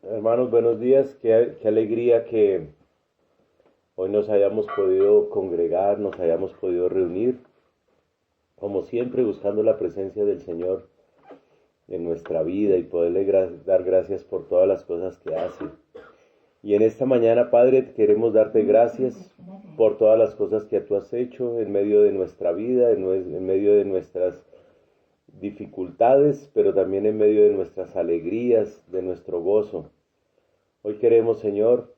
Hermanos, buenos días. Qué alegría que hoy nos hayamos podido congregar, nos hayamos podido reunir, como siempre, buscando la presencia del Señor en nuestra vida y poderle dar gracias por todas las cosas que hace. Y en esta mañana, Padre, queremos darte gracias por todas las cosas que tú has hecho en medio de nuestra vida, en medio de nuestras dificultades, pero también en medio de nuestras alegrías, de nuestro gozo. Hoy queremos, Señor,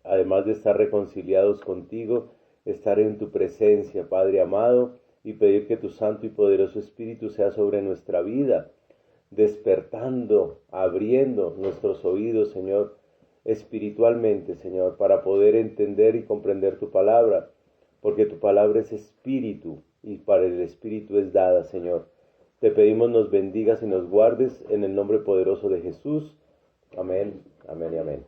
además de estar reconciliados contigo, estar en tu presencia, Padre amado, y pedir que tu santo y poderoso Espíritu sea sobre nuestra vida, despertando, abriendo nuestros oídos, Señor, espiritualmente, Señor, para poder entender y comprender tu palabra, porque tu palabra es espíritu y para el espíritu es dada, Señor. Te pedimos nos bendigas y nos guardes en el nombre poderoso de Jesús. Amén, amén y amén.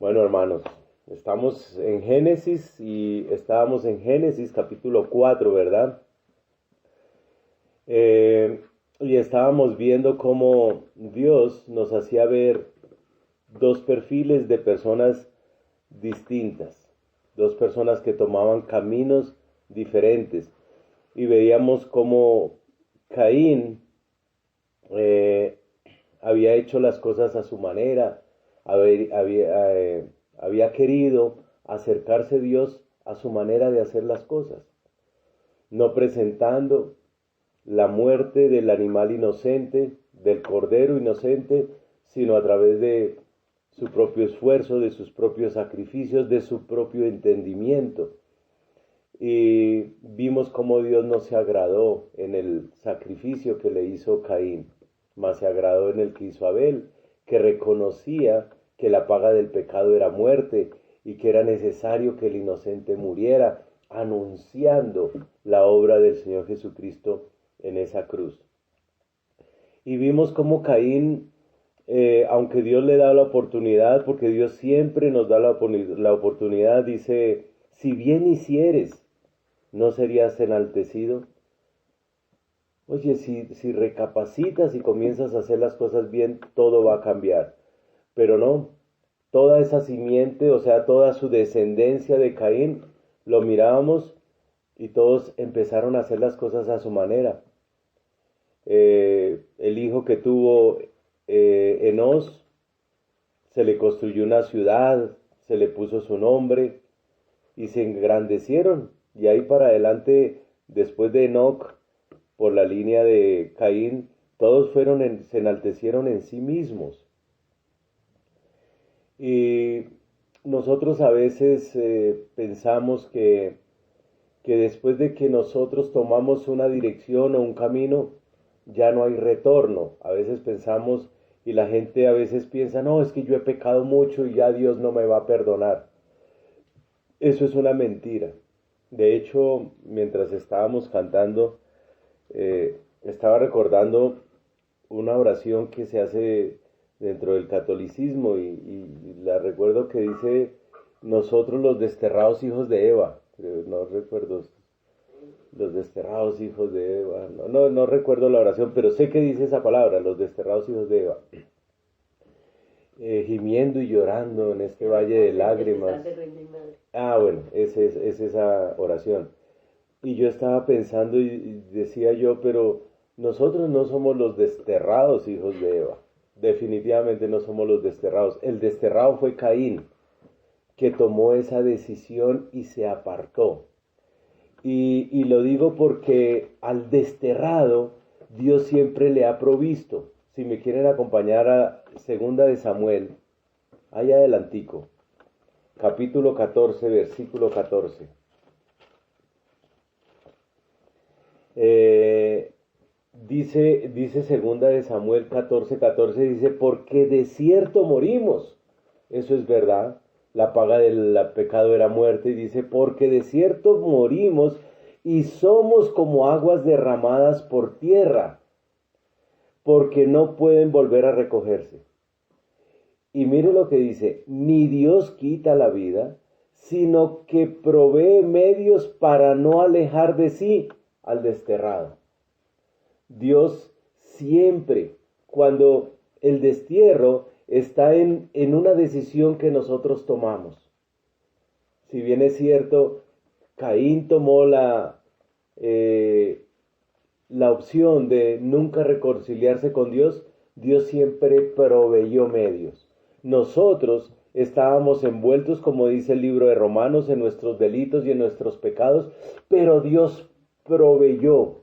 Bueno, hermanos, estamos en Génesis y estábamos en Génesis capítulo 4, ¿verdad? Y estábamos viendo cómo Dios nos hacía ver dos perfiles de personas distintas, dos personas que tomaban caminos diferentes. Y veíamos cómo Caín había hecho las cosas a su manera, había querido acercarse a Dios a su manera de hacer las cosas, no presentando la muerte del animal inocente, del cordero inocente, sino a través de su propio esfuerzo, de sus propios sacrificios, de su propio entendimiento. Y vimos cómo Dios no se agradó en el sacrificio que le hizo Caín, mas se agradó en el que hizo Abel, que reconocía que la paga del pecado era muerte y que era necesario que el inocente muriera, anunciando la obra del Señor Jesucristo en esa cruz. Y vimos cómo Caín, aunque Dios le da la oportunidad, porque Dios siempre nos da la oportunidad, dice, si bien hicieres, ¿no serías enaltecido? Oye, si recapacitas y comienzas a hacer las cosas bien, todo va a cambiar. Pero no, toda esa simiente, o sea, toda su descendencia de Caín, lo mirábamos y todos empezaron a hacer las cosas a su manera. El hijo que tuvo Enós, se le construyó una ciudad, se le puso su nombre y se engrandecieron. Y ahí para adelante, después de Enoc, por la línea de Caín, todos se enaltecieron en sí mismos. Y nosotros a veces pensamos que después de que nosotros tomamos una dirección o un camino, ya no hay retorno. A veces pensamos y la gente a veces piensa, no, es que yo he pecado mucho y ya Dios no me va a perdonar. Eso es una mentira. De hecho, mientras estábamos cantando, estaba recordando una oración que se hace dentro del catolicismo y la recuerdo que dice, nosotros los desterrados hijos de Eva, no recuerdo, los desterrados hijos de Eva, no recuerdo la oración, pero sé que dice esa palabra, los desterrados hijos de Eva, gimiendo y llorando en este valle de lágrimas. Ah, bueno, es esa oración. Y yo estaba pensando y decía yo, pero nosotros no somos los desterrados hijos de Eva. Definitivamente no somos los desterrados. El desterrado fue Caín, que tomó esa decisión y se apartó. Y lo digo porque al desterrado Dios siempre le ha provisto. Si me quieren acompañar a Segunda de Samuel, ahí adelantico, capítulo 14, versículo 14. Dice Segunda de Samuel 14:14, dice, porque de cierto morimos. Eso es verdad. La paga del pecado era muerte. Y dice, porque de cierto morimos y somos como aguas derramadas por tierra, porque no pueden volver a recogerse. Y mire lo que dice, ni Dios quita la vida, sino que provee medios para no alejar de sí al desterrado. Dios siempre, cuando el destierro está en una decisión que nosotros tomamos. Si bien es cierto, Caín tomó la opción de nunca reconciliarse con Dios, Dios siempre proveyó medios. Nosotros estábamos envueltos, como dice el libro de Romanos, en nuestros delitos y en nuestros pecados, pero Dios proveyó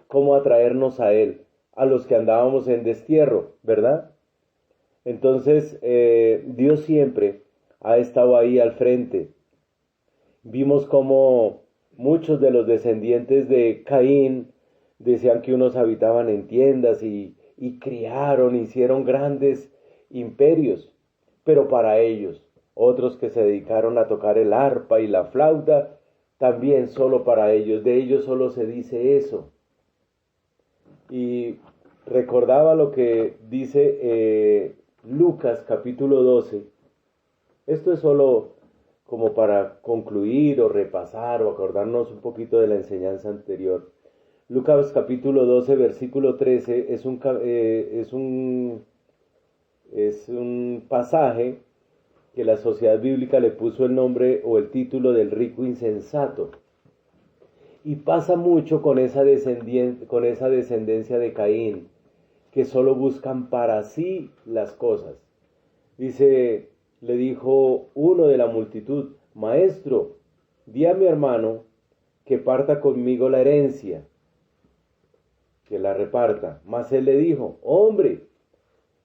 cómo atraernos a Él, a los que andábamos en destierro, ¿verdad? Entonces, Dios siempre ha estado ahí al frente. Vimos cómo muchos de los descendientes de Caín decían que unos habitaban en tiendas y criaron, hicieron grandes imperios, pero para ellos, otros que se dedicaron a tocar el arpa y la flauta, también solo para ellos, de ellos solo se dice eso. Y recordaba lo que dice Lucas capítulo 12. Esto es solo como para concluir o repasar o acordarnos un poquito de la enseñanza anterior. Lucas capítulo 12, versículo 13 es un pasaje que la Sociedad Bíblica le puso el nombre o el título del rico insensato. Y pasa mucho con esa descendencia de Caín, que solo buscan para sí las cosas. Dice, le dijo uno de la multitud: Maestro, di a mi hermano que parta conmigo la herencia, que la reparta. Mas él le dijo: Hombre,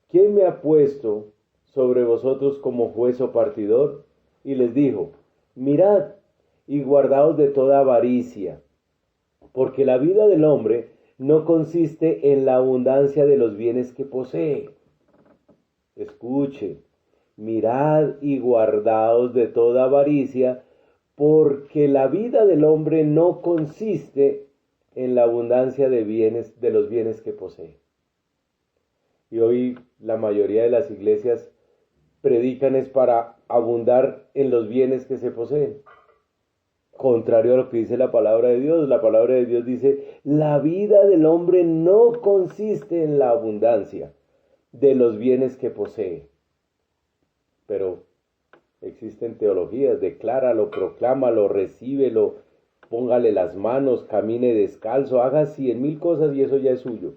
¿quién me ha puesto sobre vosotros como juez o partidor? Y les dijo: Mirad y guardaos de toda avaricia, porque la vida del hombre no consiste en la abundancia de los bienes que posee. Escuche, mirad y guardaos de toda avaricia, porque la vida del hombre no consiste en la abundancia de los bienes que posee. Y hoy la mayoría de las iglesias predican es para abundar en los bienes que se poseen. Contrario a lo que dice la palabra de Dios dice: la vida del hombre no consiste en la abundancia de los bienes que posee. Pero existen teologías: decláralo, proclámalo, recíbelo, póngale las manos, camine descalzo, haga 100,000 cosas y eso ya es suyo.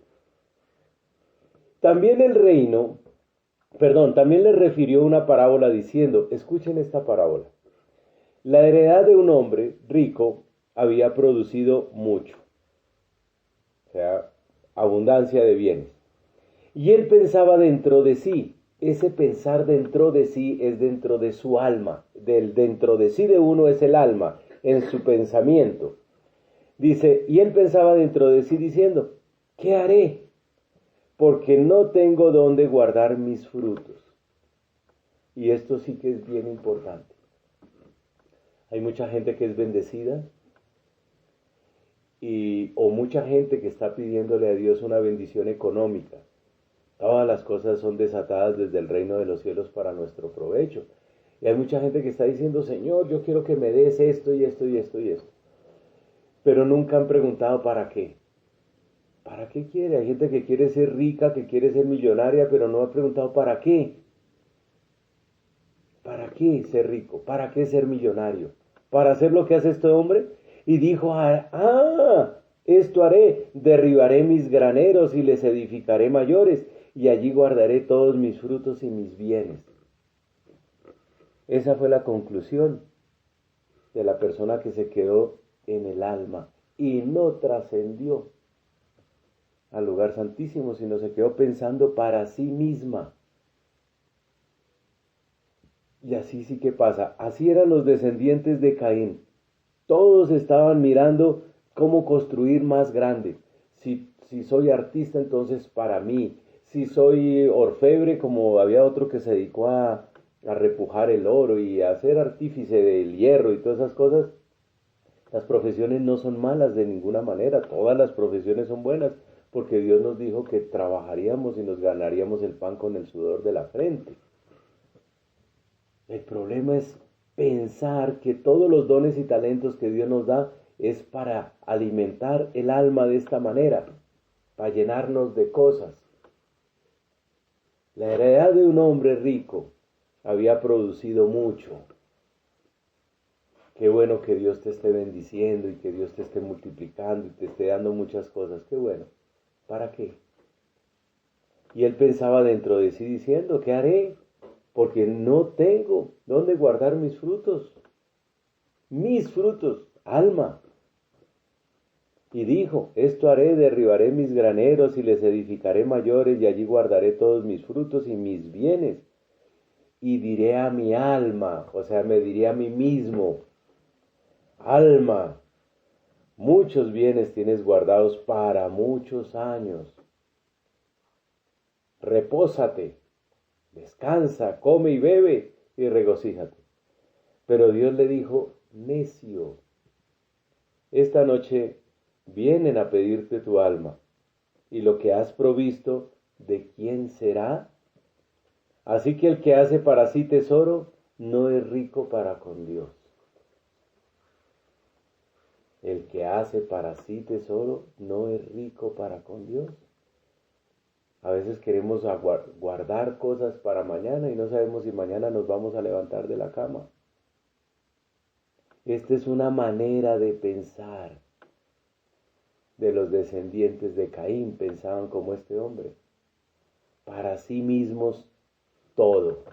También le refirió una parábola diciendo: escuchen esta parábola. La heredad de un hombre rico había producido mucho, o sea, abundancia de bienes. Y él pensaba dentro de sí. Ese pensar dentro de sí es dentro de su alma. Dentro de sí de uno es el alma, en su pensamiento. Dice, y él pensaba dentro de sí diciendo: ¿qué haré? Porque no tengo dónde guardar mis frutos. Y esto sí que es bien importante. Hay mucha gente que es bendecida o mucha gente que está pidiéndole a Dios una bendición económica. Todas las cosas son desatadas desde el reino de los cielos para nuestro provecho. Y hay mucha gente que está diciendo: Señor, yo quiero que me des esto y esto y esto y esto. Pero nunca han preguntado ¿para qué? ¿Para qué quiere? Hay gente que quiere ser rica, que quiere ser millonaria, pero no ha preguntado ¿para qué? ¿Para qué ser rico? ¿Para qué ser millonario? ¿Para hacer lo que hace este hombre? Y dijo: esto haré, derribaré mis graneros y les edificaré mayores, y allí guardaré todos mis frutos y mis bienes. Esa fue la conclusión de la persona que se quedó en el alma y no trascendió al lugar santísimo, sino se quedó pensando para sí misma. Y así sí que pasa. Así eran los descendientes de Caín. Todos estaban mirando cómo construir más grande. Si soy artista, entonces para mí. Si soy orfebre, como había otro que se dedicó a repujar el oro y a ser artífice del hierro y todas esas cosas. Las profesiones no son malas de ninguna manera. Todas las profesiones son buenas, porque Dios nos dijo que trabajaríamos y nos ganaríamos el pan con el sudor de la frente. El problema es pensar que todos los dones y talentos que Dios nos da es para alimentar el alma de esta manera, para llenarnos de cosas. La heredad de un hombre rico había producido mucho. Qué bueno que Dios te esté bendiciendo y que Dios te esté multiplicando y te esté dando muchas cosas. Qué bueno. ¿Para qué? Y él pensaba dentro de sí diciendo, ¿qué haré? Porque no tengo dónde guardar mis frutos. Mis frutos, alma. Y dijo, esto haré, derribaré mis graneros y les edificaré mayores y allí guardaré todos mis frutos y mis bienes. Y diré a mi alma, o sea, me diré a mí mismo, alma, muchos bienes tienes guardados para muchos años. Repósate, descansa, come y bebe y regocíjate. Pero Dios le dijo, necio, esta noche vienen a pedirte tu alma, y lo que has provisto, ¿de quién será? Así que el que hace para sí tesoro, no es rico para con Dios. El que hace para sí tesoro, no es rico para con Dios. A veces queremos guardar cosas para mañana y no sabemos si mañana nos vamos a levantar de la cama. Esta es una manera de pensar de los descendientes de Caín, pensaban como este hombre. Para sí mismos todo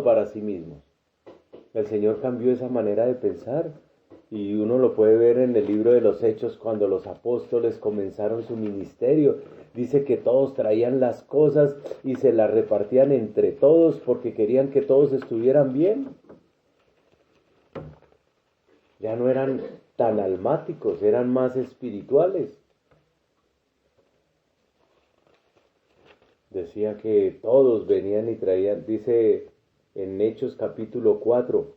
para sí mismos. El Señor cambió esa manera de pensar y uno lo puede ver en el libro de los Hechos cuando los apóstoles comenzaron su ministerio. Dice que todos traían las cosas y se las repartían entre todos porque querían que todos estuvieran bien. Ya no eran tan almáticos, eran más espirituales. Decía que todos venían y traían, dice en Hechos capítulo 4,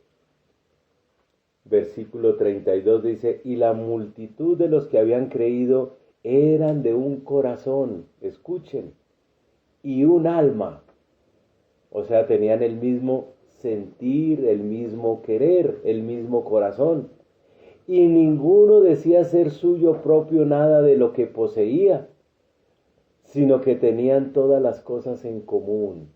versículo 32, dice, y la multitud de los que habían creído eran de un corazón, escuchen, y un alma. O sea, tenían el mismo sentir, el mismo querer, el mismo corazón. Y ninguno decía ser suyo propio nada de lo que poseía, sino que tenían todas las cosas en común.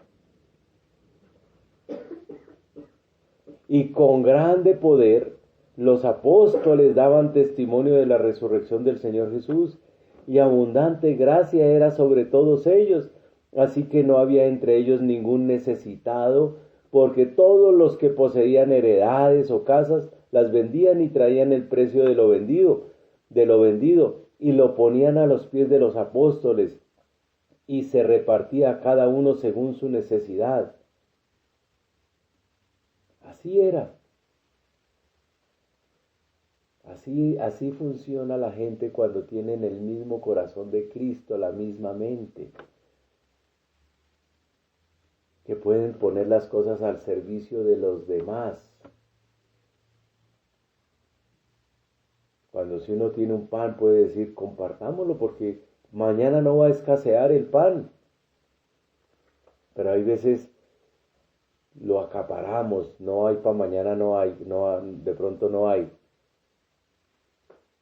Y con grande poder los apóstoles daban testimonio de la resurrección del Señor Jesús, y abundante gracia era sobre todos ellos, así que no había entre ellos ningún necesitado, porque todos los que poseían heredades o casas las vendían y traían el precio de lo vendido, y lo ponían a los pies de los apóstoles, y se repartía a cada uno según su necesidad. Así era. Así funciona la gente cuando tienen el mismo corazón de Cristo, la misma mente. Que pueden poner las cosas al servicio de los demás. Cuando si uno tiene un pan puede decir, compartámoslo porque mañana no va a escasear el pan. Pero hay veces lo acaparamos, no hay para mañana, de pronto no hay.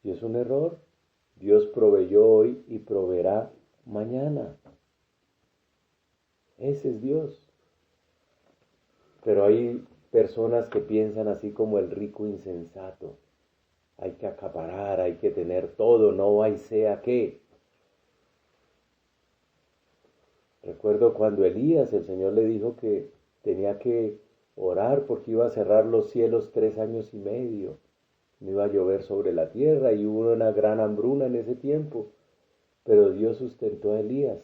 Y es un error. Dios proveyó hoy y proveerá mañana. Ese es Dios. Pero hay personas que piensan así como el rico insensato. Hay que acaparar, hay que tener todo, no hay sea qué. Recuerdo cuando Elías, el Señor le dijo que tenía que orar porque iba a cerrar los cielos 3 años y medio. No iba a llover sobre la tierra y hubo una gran hambruna en ese tiempo. Pero Dios sustentó a Elías.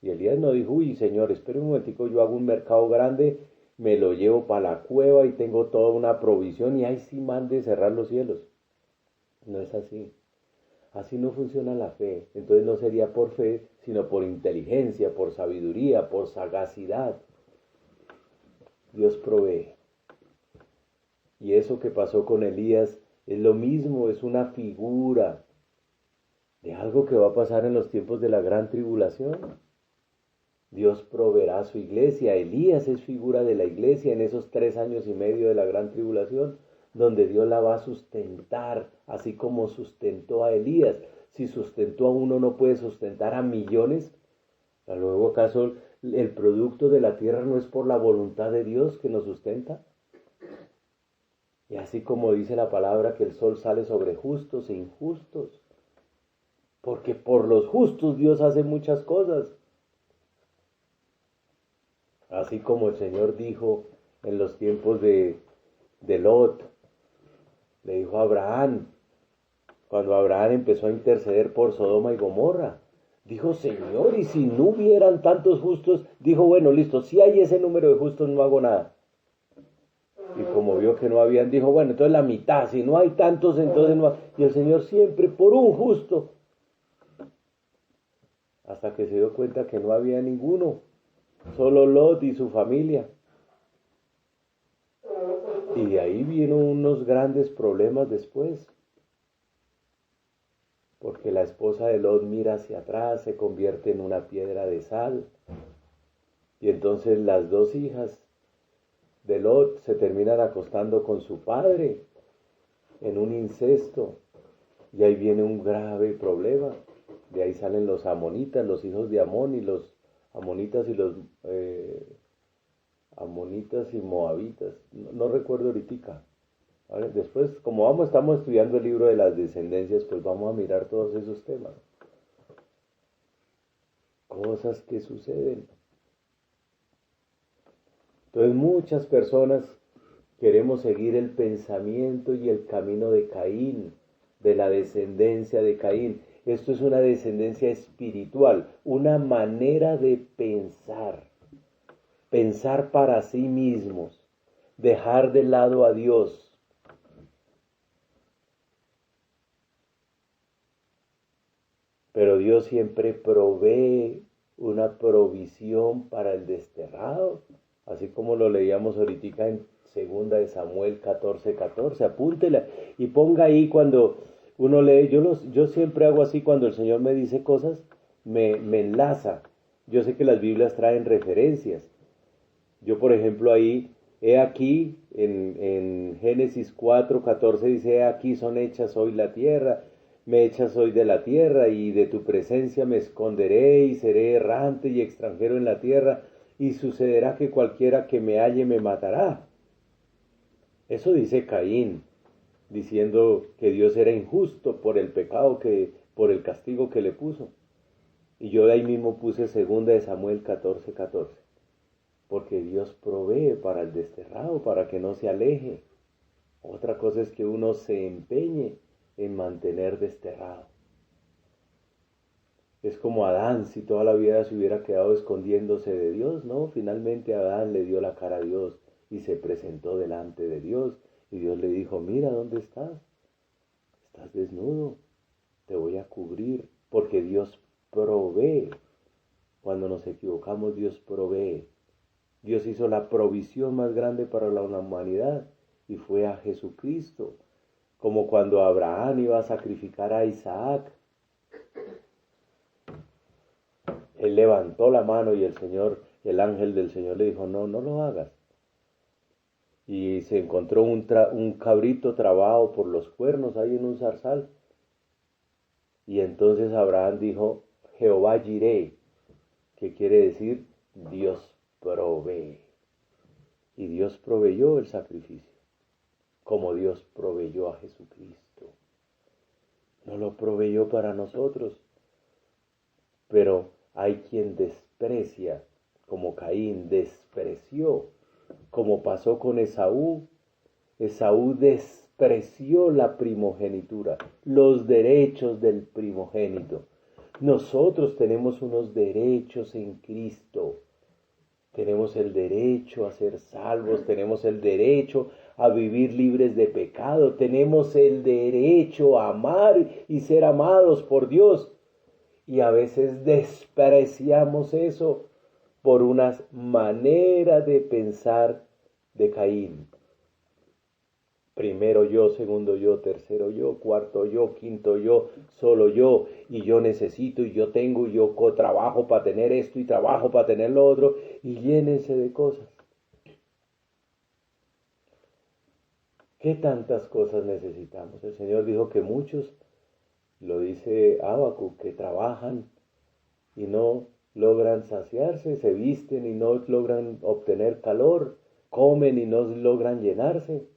Y Elías no dijo, uy, Señor, espere un momentico, yo hago un mercado grande, me lo llevo para la cueva y tengo toda una provisión y ahí sí mande cerrar los cielos. No es así. Así no funciona la fe. Entonces no sería por fe, sino por inteligencia, por sabiduría, por sagacidad. Dios provee. Y eso que pasó con Elías es lo mismo, es una figura de algo que va a pasar en los tiempos de la gran tribulación. Dios proveerá a su iglesia. Elías es figura de la iglesia en esos 3 años y medio de la gran tribulación, donde Dios la va a sustentar, así como sustentó a Elías. Si sustentó a uno, no puede sustentar a millones. Luego, ¿acaso el producto de la tierra no es por la voluntad de Dios que nos sustenta? Y así como dice la palabra que el sol sale sobre justos e injustos, porque por los justos Dios hace muchas cosas. Así como el Señor dijo en los tiempos de Lot, le dijo a Abraham, cuando Abraham empezó a interceder por Sodoma y Gomorra, dijo, Señor, y si no hubieran tantos justos, dijo, bueno, listo, si hay ese número de justos no hago nada. Y como vio que no habían, dijo, bueno, entonces la mitad, si no hay tantos, entonces no hay. Y el Señor siempre por un justo, hasta que se dio cuenta que no había ninguno, solo Lot y su familia. Y de ahí vino unos grandes problemas después, porque la esposa de Lot mira hacia atrás, se convierte en una piedra de sal, y entonces las dos hijas de Lot se terminan acostando con su padre en un incesto, y ahí viene un grave problema. De ahí salen los amonitas, los hijos de Amón, y los amonitas y los amonitas y moabitas. No recuerdo ahorita. ¿Vale? Después, como estamos estudiando el libro de las descendencias, pues vamos a mirar todos esos temas. Cosas que suceden. Entonces muchas personas queremos seguir el pensamiento y el camino de Caín, de la descendencia de Caín. Esto es una descendencia espiritual, una manera de pensar. Pensar para sí mismos, dejar de lado a Dios. Pero Dios siempre provee una provisión para el desterrado, así como lo leíamos ahorita en 2 Samuel 14:14. Apúntela y ponga ahí cuando uno lee. Yo siempre hago así cuando el Señor me dice cosas, me enlaza. Yo sé que las Biblias traen referencias. Yo, por ejemplo, ahí, he aquí, en Génesis 4:14 dice, he aquí son hechas hoy la tierra, me echas hoy de la tierra, y de tu presencia me esconderé, y seré errante y extranjero en la tierra, y sucederá que cualquiera que me halle me matará. Eso dice Caín, diciendo que Dios era injusto por el pecado por el castigo que le puso. Y yo de ahí mismo puse 2 Samuel 14:14. Porque Dios provee para el desterrado, para que no se aleje. Otra cosa es que uno se empeñe en mantener desterrado. Es como Adán, si toda la vida se hubiera quedado escondiéndose de Dios, ¿no? Finalmente Adán le dio la cara a Dios y se presentó delante de Dios. Y Dios le dijo, mira, ¿dónde estás? Estás desnudo, te voy a cubrir, porque Dios provee. Cuando nos equivocamos, Dios provee. Dios hizo la provisión más grande para la humanidad y fue a Jesucristo. Como cuando Abraham iba a sacrificar a Isaac. Él levantó la mano y el ángel del Señor le dijo, no, no lo hagas. Y se encontró un cabrito trabado por los cuernos ahí en un zarzal. Y entonces Abraham dijo, Jehová Jireh, que quiere decir Dios provee. Y Dios proveyó el sacrificio, como Dios proveyó a Jesucristo. No lo proveyó para nosotros, pero hay quien desprecia, como Caín despreció, como pasó con Esaú. Esaú despreció la primogenitura, los derechos del primogénito. Nosotros tenemos unos derechos en Cristo. Tenemos el derecho a ser salvos, tenemos el derecho a vivir libres de pecado, tenemos el derecho a amar y ser amados por Dios. Y a veces despreciamos eso por una manera de pensar de Caín. Primero yo, segundo yo, tercero yo, cuarto yo, quinto yo, solo yo, y yo necesito, y yo tengo, y yo trabajo para tener esto, y trabajo para tener lo otro, y llénense de cosas. ¿Qué tantas cosas necesitamos? El Señor dijo que muchos, lo dice Habacuc, que trabajan y no logran saciarse, se visten y no logran obtener calor, comen y no logran llenarse.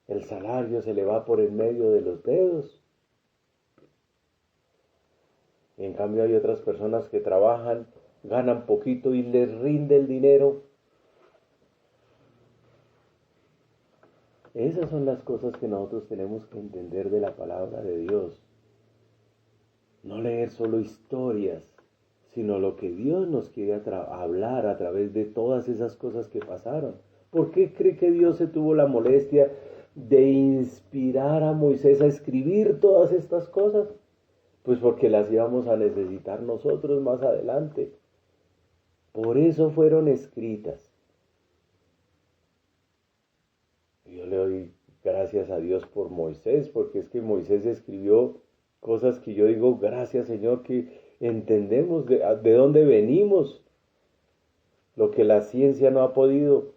El salario se le va por el medio de los dedos. En cambio hay otras personas que trabajan, ganan poquito y les rinde el dinero. Esas son las cosas que nosotros tenemos que entender de la palabra de Dios. No leer solo historias, sino lo que Dios nos quiere hablar a través de todas esas cosas que pasaron. ¿Por qué cree que Dios se tuvo la molestia de inspirar a Moisés a escribir todas estas cosas? Pues porque las íbamos a necesitar nosotros más adelante. Por eso fueron escritas. Yo le doy gracias a Dios por Moisés, porque es que Moisés escribió cosas que yo digo, gracias Señor, que entendemos de dónde venimos, lo que la ciencia no ha podido,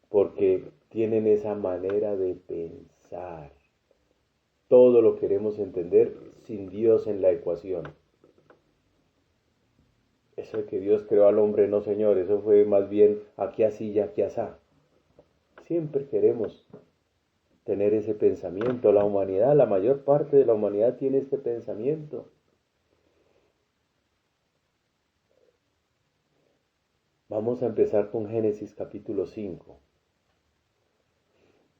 porque tienen esa manera de pensar. Todo lo queremos entender sin Dios en la ecuación. Eso de que Dios creó al hombre, no Señor, eso fue más bien aquí así y aquí asá. Siempre queremos tener ese pensamiento. La humanidad, la mayor parte de la humanidad tiene este pensamiento. Vamos a empezar con Génesis capítulo 5.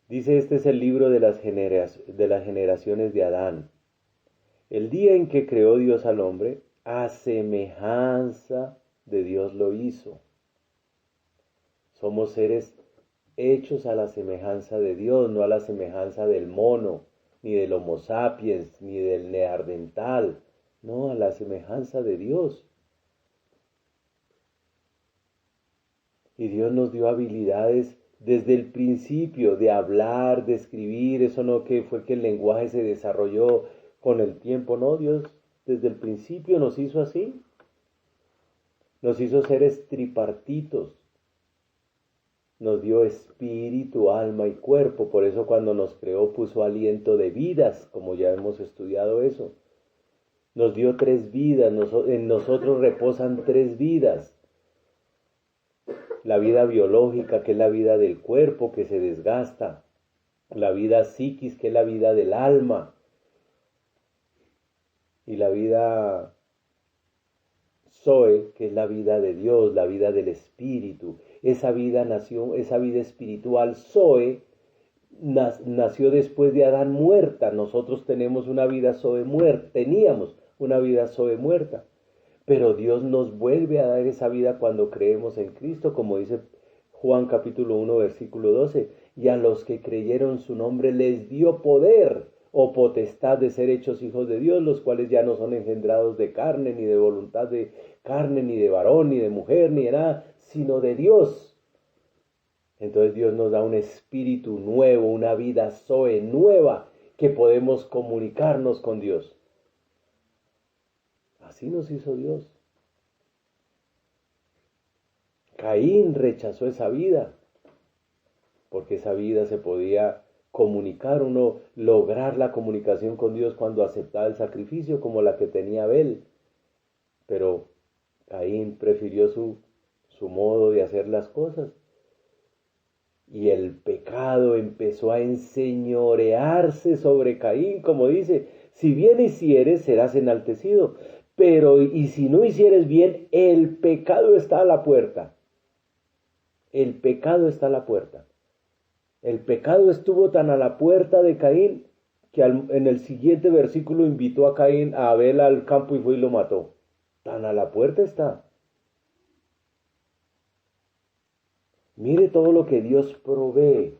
Dice, este es el libro de las generaciones de Adán. El día en que creó Dios al hombre, a semejanza de Dios lo hizo. Somos seres hechos a la semejanza de Dios, no a la semejanza del mono, ni del Homo sapiens, ni del neandertal, no, a la semejanza de Dios. Y Dios nos dio habilidades desde el principio de hablar, de escribir. Eso no que fue que el lenguaje se desarrolló con el tiempo, no, Dios desde el principio nos hizo así. Nos hizo seres tripartitos. Nos dio espíritu, alma y cuerpo. Por eso cuando nos creó puso aliento de vidas, como ya hemos estudiado eso. Nos dio 3 vidas, en nosotros reposan 3 vidas. La vida biológica, que es la vida del cuerpo, que se desgasta. La vida psiquis, que es la vida del alma. Y la vida Zoe, que es la vida de Dios, la vida del espíritu. Esa vida nació, esa vida espiritual Zoe nació después de Adán muerta. Nosotros tenemos una vida Zoe muerta, teníamos una vida Zoe muerta. Pero Dios nos vuelve a dar esa vida cuando creemos en Cristo, como dice Juan capítulo 1, versículo 12. Y a los que creyeron su nombre les dio poder o potestad de ser hechos hijos de Dios, los cuales ya no son engendrados de carne, ni de voluntad de carne, ni de varón, ni de mujer, ni de nada, sino de Dios. Entonces Dios nos da un espíritu nuevo, una vida Zoe nueva, que podemos comunicarnos con Dios. Así nos hizo Dios. Caín rechazó esa vida, porque esa vida se podía comunicar, uno lograr la comunicación con Dios cuando aceptaba el sacrificio como la que tenía Abel. Pero Caín prefirió su modo de hacer las cosas. Y el pecado empezó a enseñorearse sobre Caín, como dice, si bien hicieres, serás enaltecido. Pero, y si no hicieres bien, el pecado está a la puerta. El pecado está a la puerta. El pecado estuvo tan a la puerta de Caín que en el siguiente versículo invitó a Caín, a Abel al campo y fue y lo mató. Tan a la puerta está. Mire todo lo que Dios provee.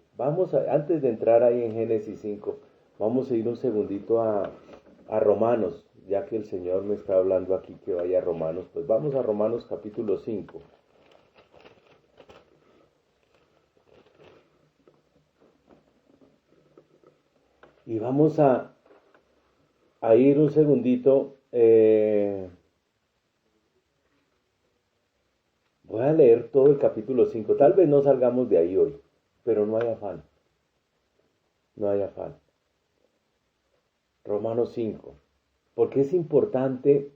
Antes de entrar ahí en Génesis 5, vamos a ir un segundito a Romanos, ya que el Señor me está hablando aquí que vaya a Romanos, pues vamos a Romanos capítulo 5. Y vamos a ir un segundito. Voy a leer todo el capítulo 5. Tal vez no salgamos de ahí hoy, pero no hay afán. No hay afán. Romanos 5. Porque es importante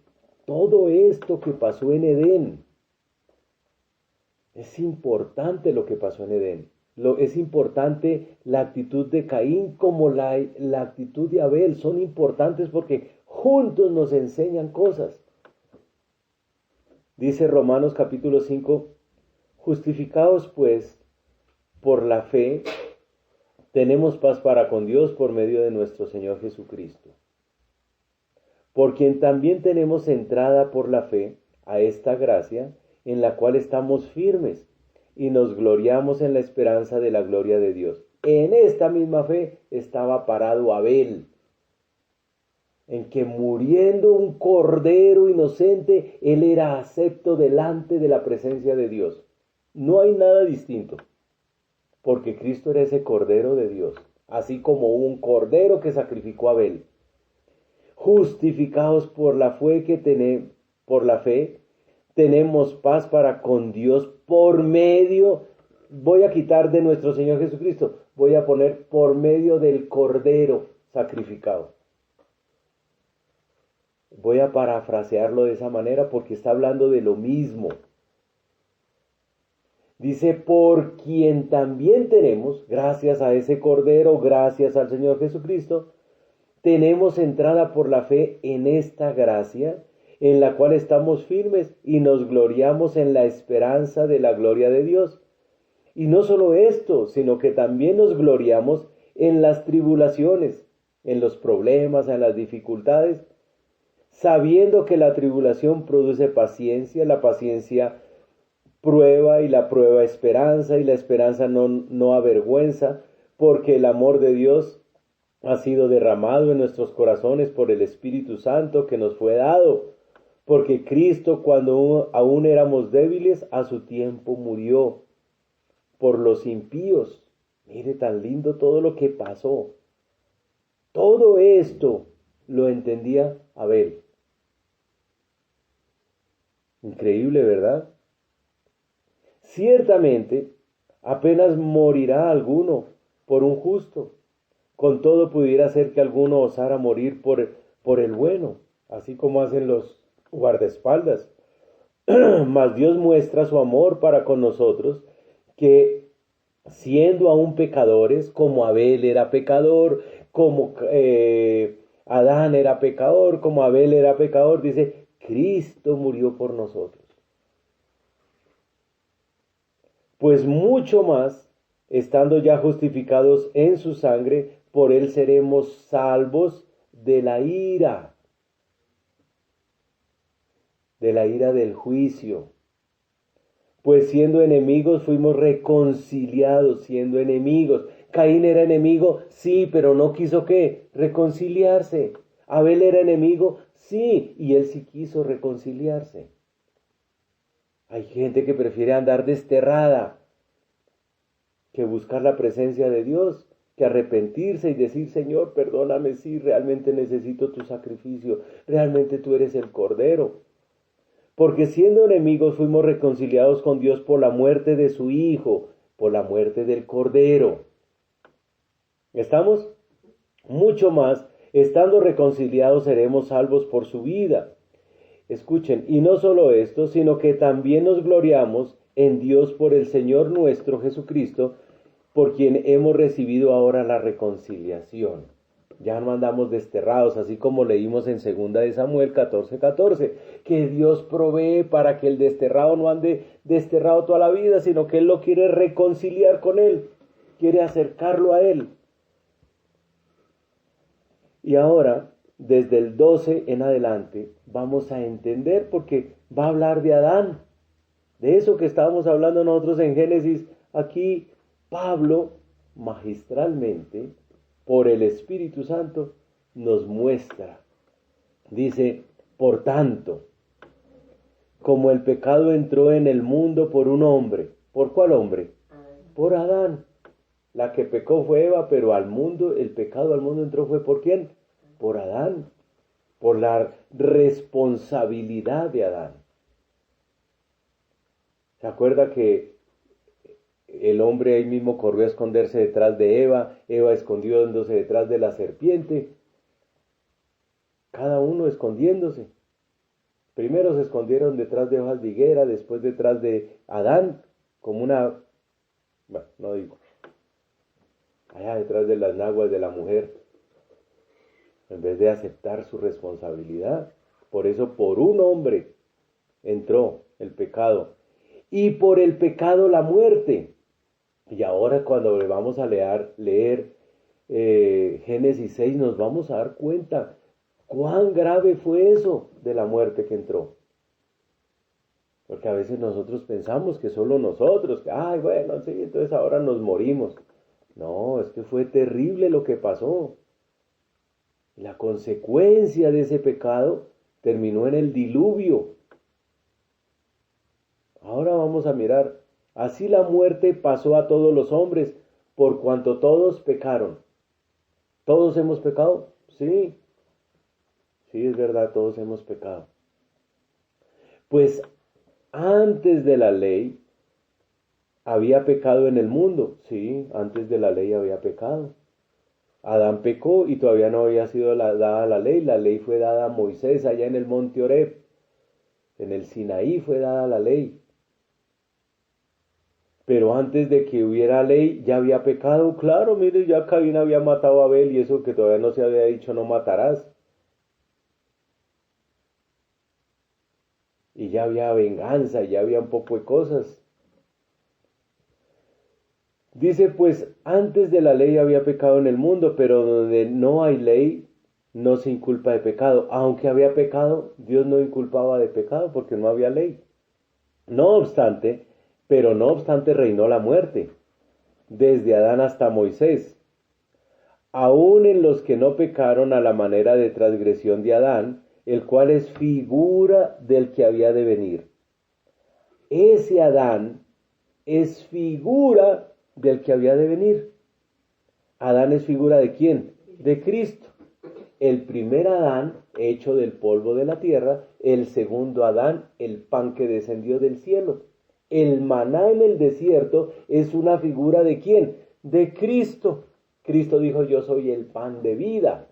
todo esto que pasó en Edén. Es importante lo que pasó en Edén. Es importante la actitud de Caín como la actitud de Abel. Son importantes porque juntos nos enseñan cosas. Dice Romanos capítulo 5, justificados pues por la fe, tenemos paz para con Dios por medio de nuestro Señor Jesucristo, por quien también tenemos entrada por la fe a esta gracia, en la cual estamos firmes y nos gloriamos en la esperanza de la gloria de Dios. En esta misma fe estaba parado Abel, en que muriendo un cordero inocente, él era acepto delante de la presencia de Dios. No hay nada distinto, porque Cristo era ese cordero de Dios, así como un cordero que sacrificó a Abel. Justificados por la fe, tenemos paz para con Dios por medio, voy a quitar de nuestro Señor Jesucristo, voy a poner por medio del cordero sacrificado. Voy a parafrasearlo de esa manera porque está hablando de lo mismo. Dice, por quien también tenemos, gracias a ese cordero, gracias al Señor Jesucristo, tenemos entrada por la fe en esta gracia, en la cual estamos firmes y nos gloriamos en la esperanza de la gloria de Dios. Y no solo esto, sino que también nos gloriamos en las tribulaciones, en los problemas, en las dificultades, sabiendo que la tribulación produce paciencia, la paciencia prueba y la prueba esperanza y la esperanza no avergüenza, porque el amor de Dios ha sido derramado en nuestros corazones por el Espíritu Santo que nos fue dado, porque Cristo cuando aún éramos débiles a su tiempo murió por los impíos. Mire tan lindo todo lo que pasó. Todo esto lo entendía Abel. Increíble, ¿verdad? Ciertamente, apenas morirá alguno por un justo. Con todo pudiera ser que alguno osara morir por el bueno, así como hacen los guardaespaldas. Mas Dios muestra su amor para con nosotros, que siendo aún pecadores, como Abel era pecador, como Adán era pecador, como Abel era pecador, dice, Cristo murió por nosotros. Pues mucho más, estando ya justificados en su sangre, por él seremos salvos de la ira del juicio. Pues siendo enemigos fuimos reconciliados, siendo enemigos. Caín era enemigo, sí, pero no quiso ¿qué? Reconciliarse. Abel era enemigo, sí, y él sí quiso reconciliarse. Hay gente que prefiere andar desterrada que buscar la presencia de Dios, que arrepentirse y decir, Señor, perdóname, sí, realmente necesito tu sacrificio, realmente tú eres el Cordero. Porque siendo enemigos fuimos reconciliados con Dios por la muerte de su Hijo, por la muerte del Cordero. ¿Estamos? Mucho más, estando reconciliados seremos salvos por su vida. Escuchen, y no solo esto, sino que también nos gloriamos en Dios por el Señor nuestro Jesucristo, por quien hemos recibido ahora la reconciliación. Ya no andamos desterrados, así como leímos en 2 de Samuel 14:14, que Dios provee para que el desterrado no ande desterrado toda la vida, sino que Él lo quiere reconciliar con Él, quiere acercarlo a Él. Y ahora, desde el 12 en adelante, vamos a entender, porque va a hablar de Adán, de eso que estábamos hablando nosotros en Génesis. Aquí Pablo, magistralmente, por el Espíritu Santo, nos muestra. Dice, por tanto, como el pecado entró en el mundo por un hombre. ¿Por cuál hombre? Por Adán. La que pecó fue Eva, pero al mundo, el pecado al mundo entró fue ¿por quién? Por Adán. Por la responsabilidad de Adán. ¿Se acuerda que el hombre ahí mismo corrió a esconderse detrás de Eva escondiéndose detrás de la serpiente? Cada uno escondiéndose. Primero se escondieron detrás de hojas de higuera, después detrás de Adán, como una, bueno, no digo, allá detrás de las naguas de la mujer, en vez de aceptar su responsabilidad. Por eso por un hombre entró el pecado, y por el pecado la muerte. Y ahora cuando vamos a leer Génesis 6, nos vamos a dar cuenta cuán grave fue eso de la muerte que entró. Porque a veces nosotros pensamos que solo nosotros, que, ay, bueno, sí, entonces ahora nos morimos. No, es que fue terrible lo que pasó. La consecuencia de ese pecado terminó en el diluvio. Ahora vamos a mirar. Así la muerte pasó a todos los hombres, por cuanto todos pecaron. ¿Todos hemos pecado? Sí. Sí, es verdad, todos hemos pecado. Pues antes de la ley había pecado en el mundo. Sí, antes de la ley había pecado. Adán pecó y todavía no había sido dada la ley. La ley fue dada a Moisés allá en el monte Horeb. En el Sinaí fue dada la ley. Pero antes de que hubiera ley, ya había pecado. Claro, mire, ya Caín había matado a Abel y eso que todavía no se había dicho, no matarás. Y ya había venganza, ya había un poco de cosas. Dice, pues, antes de la ley había pecado en el mundo, pero donde no hay ley, no se inculpa de pecado. Aunque había pecado, Dios no inculpaba de pecado porque no había ley. No obstante reinó la muerte, desde Adán hasta Moisés. Aún en los que no pecaron a la manera de transgresión de Adán, el cual es figura del que había de venir. Ese Adán es figura del que había de venir. Adán es figura ¿de quién? De Cristo. El primer Adán, hecho del polvo de la tierra. El segundo Adán, el pan que descendió del cielo. El maná en el desierto es una figura ¿de quién? De Cristo. Cristo dijo, yo soy el pan de vida.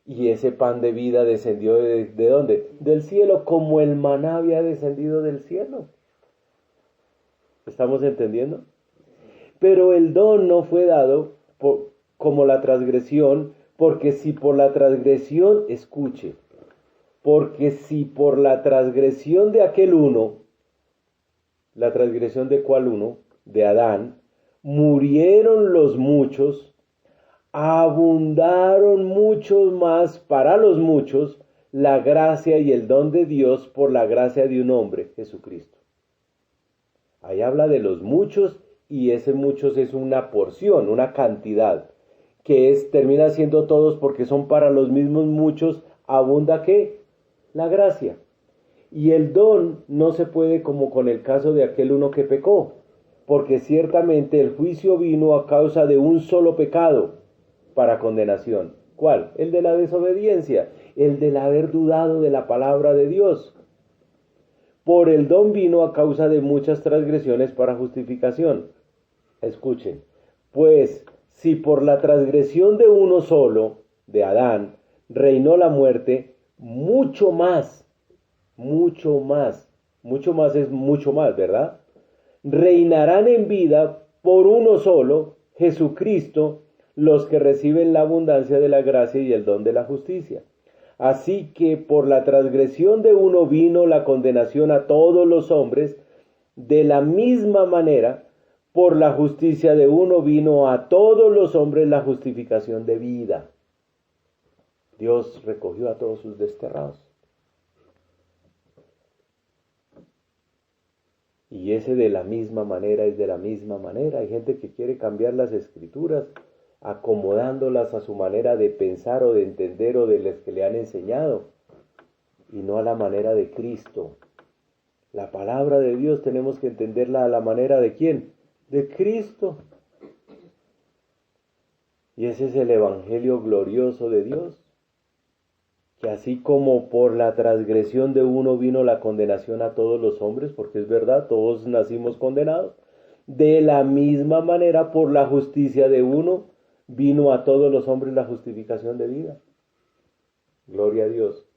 Y ese pan de vida descendió ¿de dónde? Del cielo, como el maná había descendido del cielo. ¿Estamos entendiendo? Pero el don no fue dado como la transgresión, porque si por la transgresión, escuche, porque si por la transgresión de aquel uno, la transgresión de cuál uno, de Adán, murieron los muchos, abundaron muchos más para los muchos la gracia y el don de Dios por la gracia de un hombre, Jesucristo. Ahí habla de los muchos y ese muchos es una porción, una cantidad, que termina siendo todos porque son para los mismos muchos, abunda ¿qué? La gracia. Y el don no se puede como con el caso de aquel uno que pecó, porque ciertamente el juicio vino a causa de un solo pecado para condenación. ¿Cuál? El de la desobediencia, el del haber dudado de la palabra de Dios. Por el don vino a causa de muchas transgresiones para justificación. Escuchen, pues si por la transgresión de uno solo, de Adán, reinó la muerte, mucho más es mucho más, ¿verdad? Reinarán en vida por uno solo, Jesucristo, los que reciben la abundancia de la gracia y el don de la justicia. Así que por la transgresión de uno vino la condenación a todos los hombres, de la misma manera, por la justicia de uno vino a todos los hombres la justificación de vida. Dios recogió a todos sus desterrados. Y ese de la misma manera es de la misma manera. Hay gente que quiere cambiar las escrituras, acomodándolas a su manera de pensar o de entender o de las que le han enseñado, y no a la manera de Cristo. La palabra de Dios tenemos que entenderla a la manera de ¿quién? De Cristo. Y ese es el evangelio glorioso de Dios. Que así como por la transgresión de uno vino la condenación a todos los hombres, porque es verdad, todos nacimos condenados, de la misma manera por la justicia de uno vino a todos los hombres la justificación de vida. Gloria a Dios.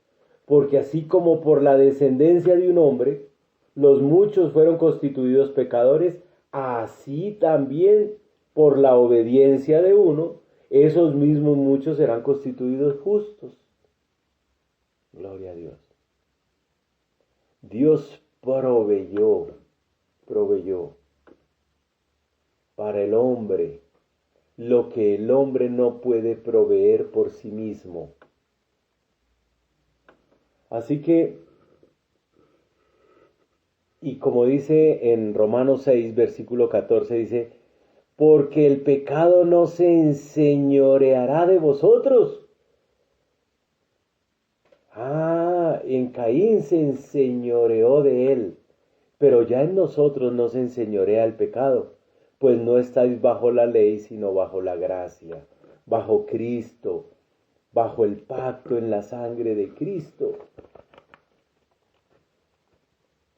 porque así como por la descendencia de un hombre, los muchos fueron constituidos pecadores, así también por la obediencia de uno, esos mismos muchos serán constituidos justos. Gloria a Dios. Dios proveyó para el hombre lo que el hombre no puede proveer por sí mismo. Así que, y como dice en Romanos 6, versículo 14, dice, porque el pecado no se enseñoreará de vosotros. En Caín se enseñoreó de él, pero ya en nosotros no se enseñorea el pecado, pues no estáis bajo la ley, sino bajo la gracia, bajo Cristo, bajo el pacto en la sangre de Cristo.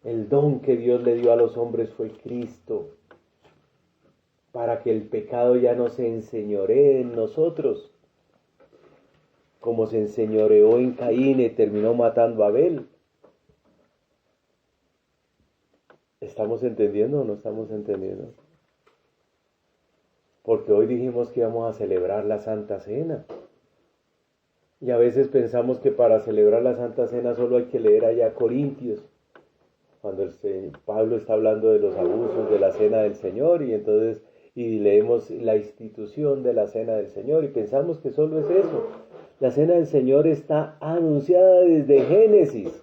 El don que Dios le dio a los hombres fue Cristo, para que el pecado ya no se enseñoree en nosotros, como se enseñoreó en Caín y terminó matando a Abel. ¿Estamos entendiendo o no estamos entendiendo? Porque hoy dijimos que íbamos a celebrar la Santa Cena. Y a veces pensamos que para celebrar la Santa Cena solo hay que leer allá Corintios, cuando Pablo está hablando de los abusos de la Cena del Señor, y leemos la institución de la Cena del Señor, y pensamos que solo es eso. La Cena del Señor está anunciada desde Génesis.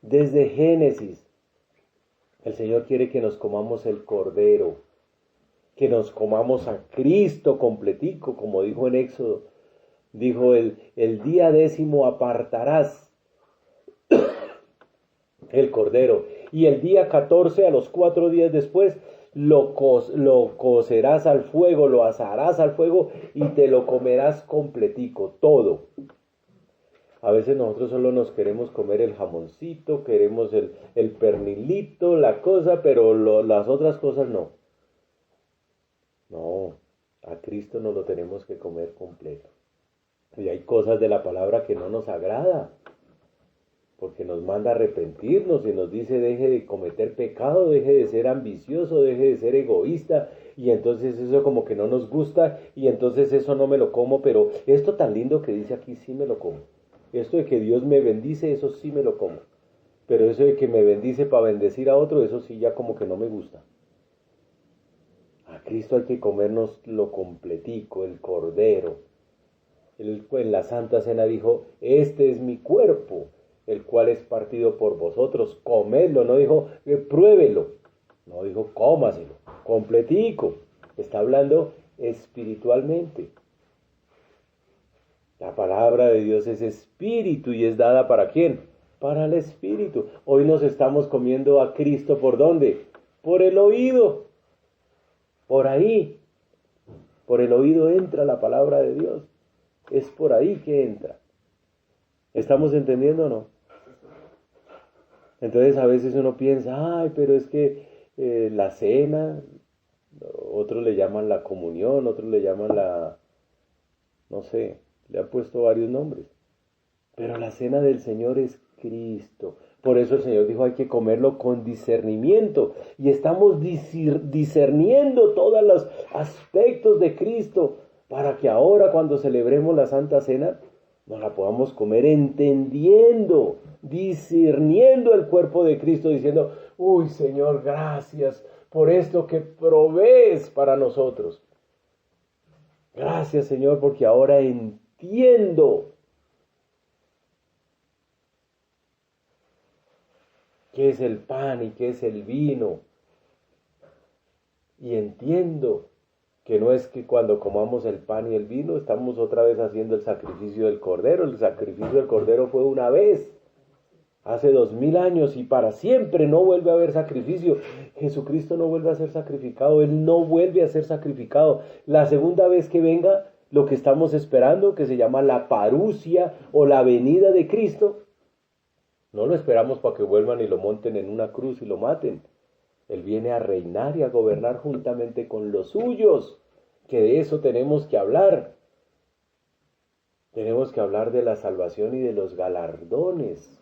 Desde Génesis. El Señor quiere que nos comamos el Cordero, que nos comamos a Cristo completico, como dijo en Éxodo. Dijo, el día 10º apartarás el Cordero, y el día 14, a los 4 días después, lo cocerás al fuego, lo asarás al fuego, y te lo comerás completico, todo. A veces nosotros solo nos queremos comer el jamoncito, queremos el pernilito, la cosa, pero las otras cosas no. No, a Cristo nos lo tenemos que comer completo. Y hay cosas de la palabra que no nos agrada, porque nos manda a arrepentirnos y nos dice deje de cometer pecado, deje de ser ambicioso, deje de ser egoísta, y entonces eso como que no nos gusta, y entonces eso no me lo como, pero esto tan lindo que dice aquí sí me lo como. Esto de que Dios me bendice, eso sí me lo como. Pero eso de que me bendice para bendecir a otro, eso sí ya como que no me gusta. A Cristo hay que comernos lo completico, el Cordero. Él en la Santa Cena dijo, este es mi cuerpo, el cual es partido por vosotros, comedlo. No dijo, pruébelo. No dijo, cómaselo, completico. Está hablando espiritualmente. La palabra de Dios es espíritu y es dada ¿para quién? Para el espíritu. Hoy nos estamos comiendo a Cristo, ¿por dónde? Por el oído. Por ahí. Por el oído entra la palabra de Dios. Es por ahí que entra. ¿Estamos entendiendo o no? Entonces a veces uno piensa, ay, pero es que la cena, otros le llaman la comunión, otros le llaman no sé, le han puesto varios nombres. Pero la cena del Señor es Cristo. Por eso el Señor dijo, hay que comerlo con discernimiento. Y estamos discerniendo todos los aspectos de Cristo para que ahora cuando celebremos la Santa Cena nos la podamos comer entendiendo, discerniendo el cuerpo de Cristo, diciendo, uy Señor, gracias por esto que provees para nosotros. Gracias Señor, porque ahora entiendo qué es el pan y qué es el vino. Y entiendo que no es que cuando comamos el pan y el vino estamos otra vez haciendo el sacrificio del Cordero. El sacrificio del Cordero fue una vez, hace 2000 años, y para siempre no vuelve a haber sacrificio. Jesucristo no vuelve a ser sacrificado, Él no vuelve a ser sacrificado. La segunda vez que venga, lo que estamos esperando, que se llama la parusia o la venida de Cristo, no lo esperamos para que vuelvan y lo monten en una cruz y lo maten. Él viene a reinar y a gobernar juntamente con los suyos, que de eso tenemos que hablar. Tenemos que hablar de la salvación y de los galardones.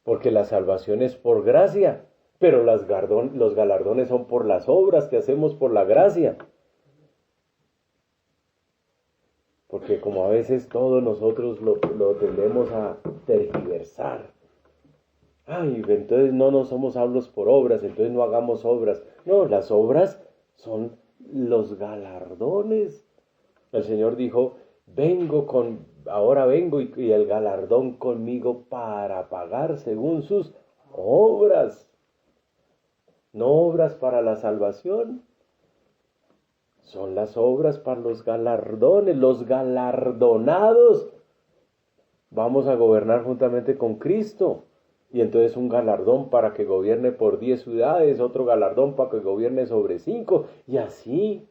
Porque la salvación es por gracia, pero los galardones son por las obras que hacemos por la gracia. Porque como a veces todos nosotros lo tendemos a tergiversar. Ay, entonces no somos salvos por obras, entonces no hagamos obras. No, las obras son los galardones. El Señor dijo, ahora vengo y el galardón conmigo para pagar según sus obras. No obras para la salvación. Son las obras para los galardones, los galardonados. Vamos a gobernar juntamente con Cristo. Y entonces un galardón para que gobierne por 10 ciudades, otro galardón para que gobierne sobre 5, y así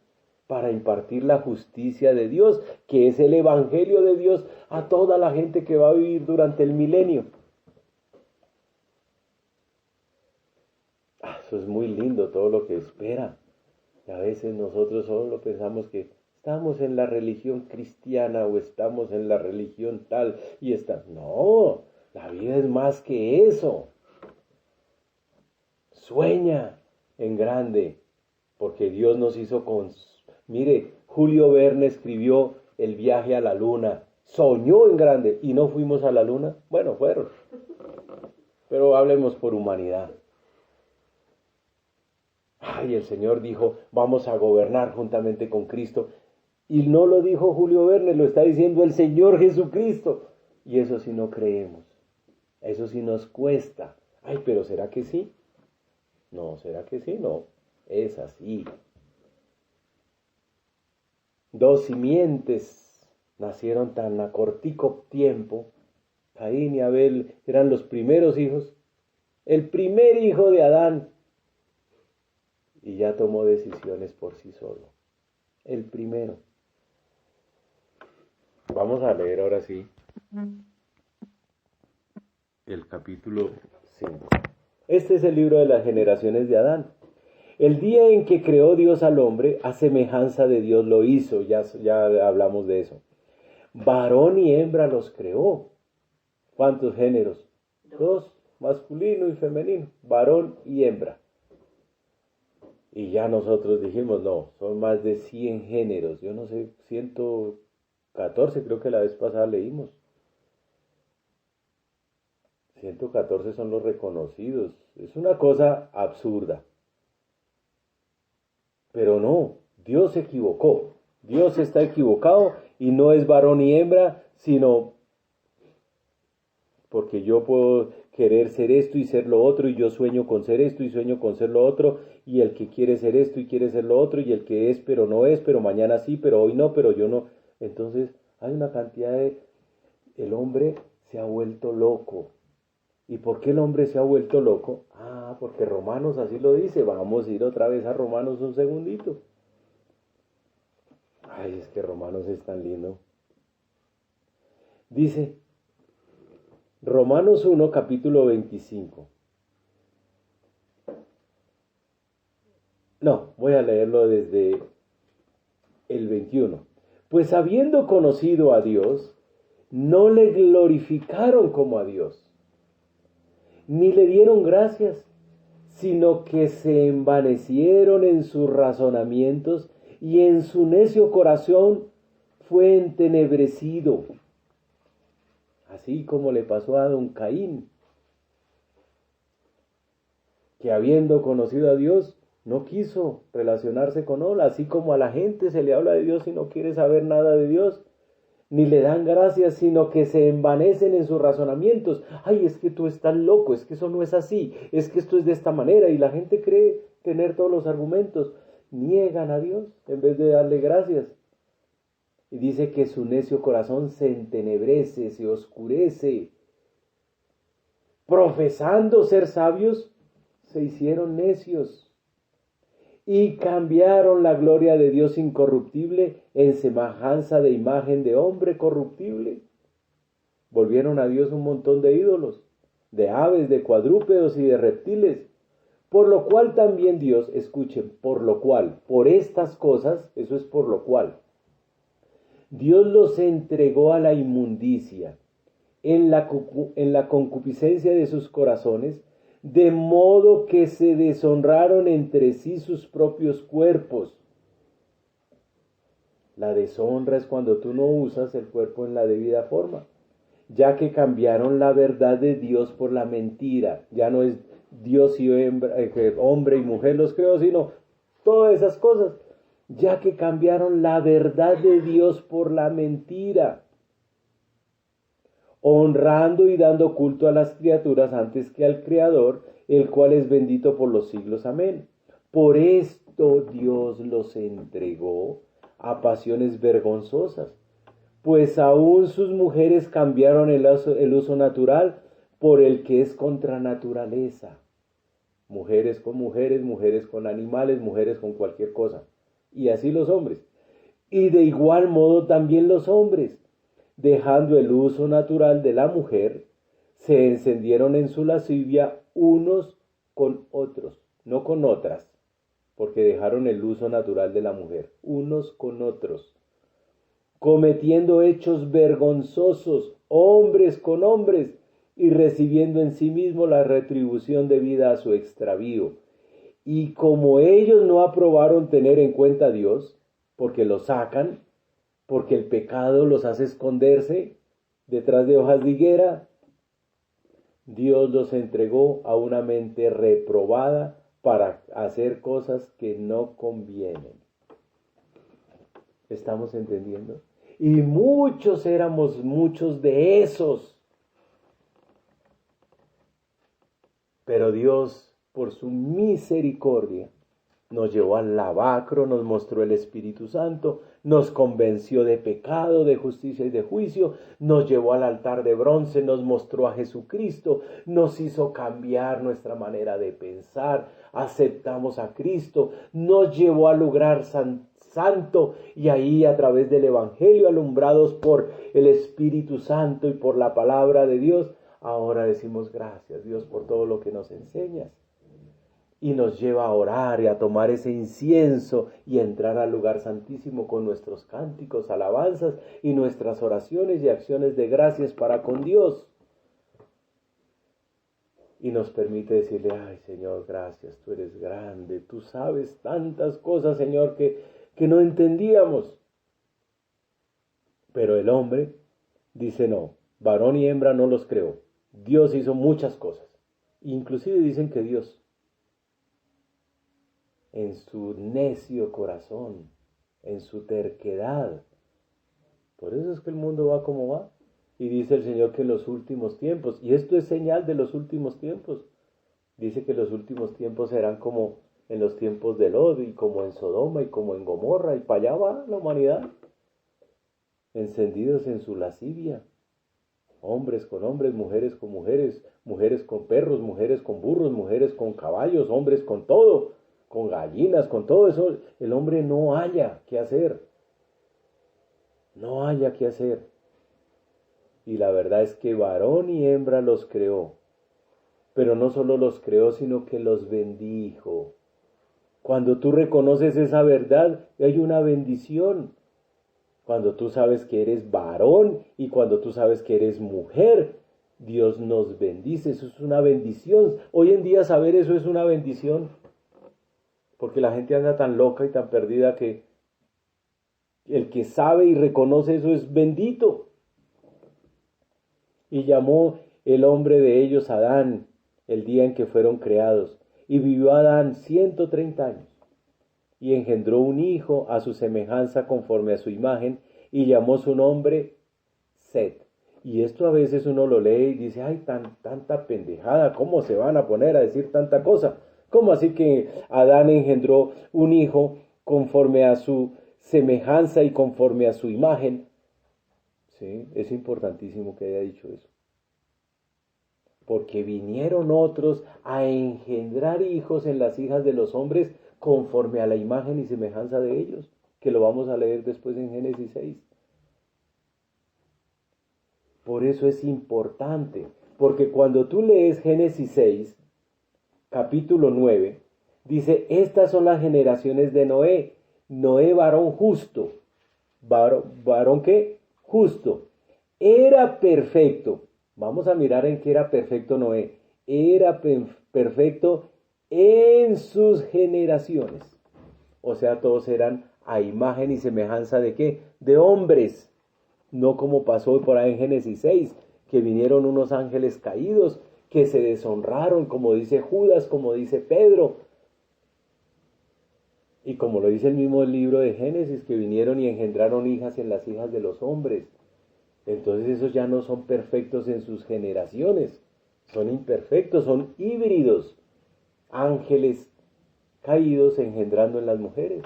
para impartir la justicia de Dios, que es el evangelio de Dios a toda la gente que va a vivir durante el milenio. Eso es muy lindo todo lo que espera. Y a veces nosotros solo pensamos que estamos en la religión cristiana o estamos en la religión tal y está. No, la vida es más que eso. Sueña en grande, porque Dios nos hizo Mire, Julio Verne escribió El viaje a la luna. Soñó en grande y no fuimos a la luna. Bueno, fueron. Pero hablemos por humanidad. Ay, el Señor dijo, vamos a gobernar juntamente con Cristo. Y no lo dijo Julio Verne, lo está diciendo el Señor Jesucristo. Y eso sí no creemos. Eso sí nos cuesta. Ay, pero ¿será que sí? No, ¿será que sí? No, es así. 2 simientes nacieron tan a cortico tiempo. Caín y Abel eran los primeros hijos. El primer hijo de Adán. Y ya tomó decisiones por sí solo. El primero. Vamos a leer ahora sí el capítulo 5. Este es el libro de las generaciones de Adán. El día en que creó Dios al hombre, a semejanza de Dios lo hizo. Ya hablamos de eso. Varón y hembra los creó. ¿Cuántos géneros? 2, masculino y femenino. Varón y hembra. Y ya nosotros dijimos, no, son más de 100 géneros. Yo no sé, 114 creo que la vez pasada leímos. 114 son los reconocidos. Es una cosa absurda. Pero no, Dios se equivocó. Dios está equivocado y no es varón y hembra, sino porque yo puedo querer ser esto y ser lo otro, y yo sueño con ser esto y sueño con ser lo otro, y el que quiere ser esto y quiere ser lo otro, y el que es pero no es, pero mañana sí, pero hoy no, pero yo no. Entonces hay una cantidad el hombre se ha vuelto loco. ¿Y por qué el hombre se ha vuelto loco? Porque Romanos así lo dice. Vamos a ir otra vez a Romanos un segundito. Ay, es que Romanos es tan lindo. Dice, Romanos 1, capítulo 25. No, voy a leerlo desde el 21. Pues habiendo conocido a Dios, no le glorificaron como a Dios, ni le dieron gracias, sino que se envanecieron en sus razonamientos y en su necio corazón fue entenebrecido. Así como le pasó a don Caín, que habiendo conocido a Dios, no quiso relacionarse con él, así como a la gente se le habla de Dios y no quiere saber nada de Dios, ni le dan gracias, sino que se envanecen en sus razonamientos. Ay, es que tú estás loco, es que eso no es así, es que esto es de esta manera, y la gente cree tener todos los argumentos. Niegan a Dios en vez de darle gracias. Y dice que su necio corazón se entenebrece, se oscurece. Profesando ser sabios, se hicieron necios y cambiaron la gloria de Dios incorruptible en semejanza de imagen de hombre corruptible. Volvieron a Dios un montón de ídolos, de aves, de cuadrúpedos y de reptiles. Por lo cual también Dios, escuchen, por lo cual, por estas cosas, eso es por lo cual, Dios los entregó a la inmundicia, en la concupiscencia de sus corazones, de modo que se deshonraron entre sí sus propios cuerpos. La deshonra es cuando tú no usas el cuerpo en la debida forma, ya que cambiaron la verdad de Dios por la mentira. Ya no es Dios y hombre y mujer los creó, sino todas esas cosas, ya que cambiaron la verdad de Dios por la mentira, honrando y dando culto a las criaturas antes que al Creador, el cual es bendito por los siglos. Amén. Por esto Dios los entregó a pasiones vergonzosas, pues aún sus mujeres cambiaron el uso natural por el que es contra naturaleza. Mujeres con mujeres, mujeres con animales, mujeres con cualquier cosa. Y así los hombres. Y de igual modo también los hombres, dejando el uso natural de la mujer, se encendieron en su lascivia unos con otros, no con otras, porque dejaron el uso natural de la mujer, unos con otros, cometiendo hechos vergonzosos, hombres con hombres, y recibiendo en sí mismo la retribución debida a su extravío. Y como ellos no aprobaron tener en cuenta a Dios, porque lo sacan, porque el pecado los hace esconderse detrás de hojas de higuera, Dios los entregó a una mente reprobada para hacer cosas que no convienen. ¿Estamos entendiendo? Y muchos de esos. Pero Dios, por su misericordia, nos llevó al lavacro, nos mostró el Espíritu Santo, nos convenció de pecado, de justicia y de juicio, nos llevó al altar de bronce, nos mostró a Jesucristo, nos hizo cambiar nuestra manera de pensar, aceptamos a Cristo, nos llevó al lugar santo y ahí a través del Evangelio, alumbrados por el Espíritu Santo y por la palabra de Dios, ahora decimos gracias Dios por todo lo que nos enseñas. Y nos lleva a orar y a tomar ese incienso y entrar al lugar santísimo con nuestros cánticos, alabanzas y nuestras oraciones y acciones de gracias para con Dios. Y nos permite decirle, ay Señor, gracias, tú eres grande, tú sabes tantas cosas, Señor, que no entendíamos. Pero el hombre dice no, varón y hembra no los creó. Dios hizo muchas cosas. Inclusive dicen que Dios, en su necio corazón, en su terquedad. Por eso es que el mundo va como va. Y dice el Señor que en los últimos tiempos, y esto es señal de los últimos tiempos, dice que los últimos tiempos serán como en los tiempos de Lot, y como en Sodoma, y como en Gomorra, y para allá va la humanidad, encendidos en su lascivia. Hombres con hombres, mujeres con mujeres, mujeres con perros, mujeres con burros, mujeres con caballos, hombres con todo, con gallinas, con todo eso. El hombre no haya qué hacer. No haya qué hacer. Y la verdad es que varón y hembra los creó. Pero no solo los creó, sino que los bendijo. Cuando tú reconoces esa verdad, hay una bendición. Cuando tú sabes que eres varón y cuando tú sabes que eres mujer, Dios nos bendice. Eso es una bendición. Hoy en día saber eso es una bendición. Porque la gente anda tan loca y tan perdida que el que sabe y reconoce eso es bendito. Y llamó el hombre de ellos Adán el día en que fueron creados. Y vivió Adán 130 años. Y engendró un hijo a su semejanza conforme a su imagen, y llamó su nombre Set. Y esto a veces uno lo lee y dice, ay, tanta pendejada, ¿cómo se van a poner a decir tanta cosa? ¿Cómo así que Adán engendró un hijo conforme a su semejanza y conforme a su imagen? Sí, es importantísimo que haya dicho eso. Porque vinieron otros a engendrar hijos en las hijas de los hombres conforme a la imagen y semejanza de ellos, que lo vamos a leer después en Génesis 6. Por eso es importante, porque cuando tú lees Génesis 6, capítulo 9, dice, estas son las generaciones de Noé, Noé varón justo, varón ¿qué? Justo. Era perfecto. Vamos a mirar en qué era perfecto Noé. Era perfecto en sus generaciones. O sea, todos eran a imagen y semejanza de ¿qué? De hombres. No como pasó por ahí en Génesis 6, que vinieron unos ángeles caídos, que se deshonraron, como dice Judas, como dice Pedro. Y como lo dice el mismo libro de Génesis, que vinieron y engendraron hijas en las hijas de los hombres. Entonces esos ya no son perfectos en sus generaciones, son imperfectos, son híbridos, ángeles caídos engendrando en las mujeres.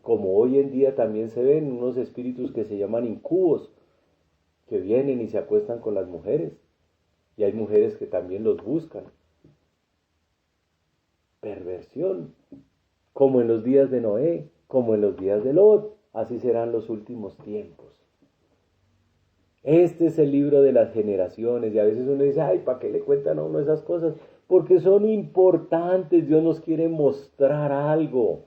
Como hoy en día también se ven unos espíritus que se llaman incubos, que vienen y se acuestan con las mujeres. Y hay mujeres que también los buscan. Perversión. Como en los días de Noé, como en los días de Lot, así serán los últimos tiempos. Este es el libro de las generaciones, y a veces uno dice, ay, ¿para qué le cuentan a uno esas cosas? Porque son importantes, Dios nos quiere mostrar algo.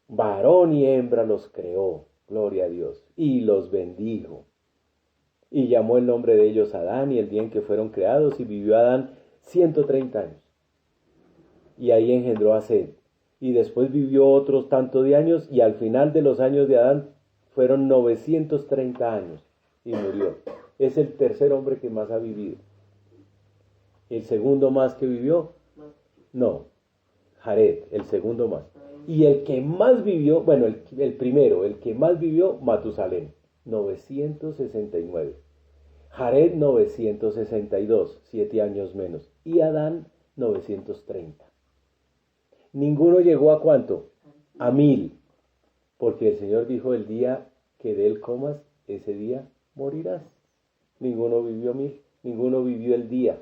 Varón y hembra los creó, gloria a Dios, y los bendijo. Y llamó el nombre de ellos Adán, y el día en que fueron creados, y vivió Adán 130 años. Y ahí engendró a Set. Y después vivió otros tantos de años, y al final de los años de Adán fueron 930 años, y murió. Es el tercer hombre que más ha vivido. ¿El segundo más que vivió? No, Jared, el segundo más. Y el que más vivió, bueno, el primero, el que más vivió, Matusalén, 969. Jared, 962, 7 años menos. Y Adán, 930. Ninguno llegó a ¿cuánto? A 1000. Porque el Señor dijo, el día que de él comas, ese día morirás. Ninguno vivió 1000, ninguno vivió el día.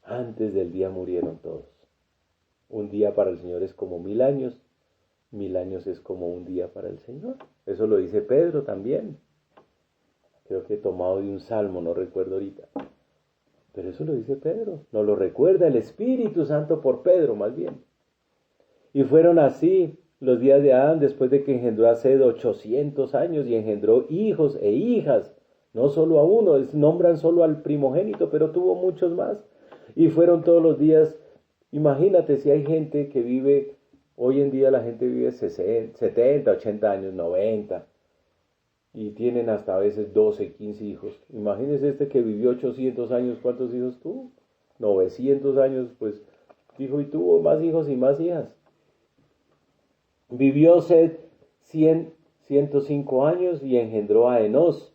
Antes del día murieron todos. Un día para el Señor es como 1000 años. 1000 años es como un día para el Señor. Eso lo dice Pedro también. Creo que he tomado de un salmo, no recuerdo ahorita. Pero eso lo dice Pedro. Nos lo recuerda el Espíritu Santo por Pedro, más bien. Y fueron así los días de Adán después de que engendró a Set 800 años y engendró hijos e hijas. No solo a uno, nombran solo al primogénito, pero tuvo muchos más. Y fueron todos los días. Imagínate si hay gente que vive, hoy en día la gente vive 60, 70, 80 años, 90, y tienen hasta a veces 12, 15 hijos. Imagínese este que vivió 800 años, ¿cuántos hijos tuvo? 900 años, pues dijo, y tuvo más hijos y más hijas. Vivió Set 105 años y engendró a Enos.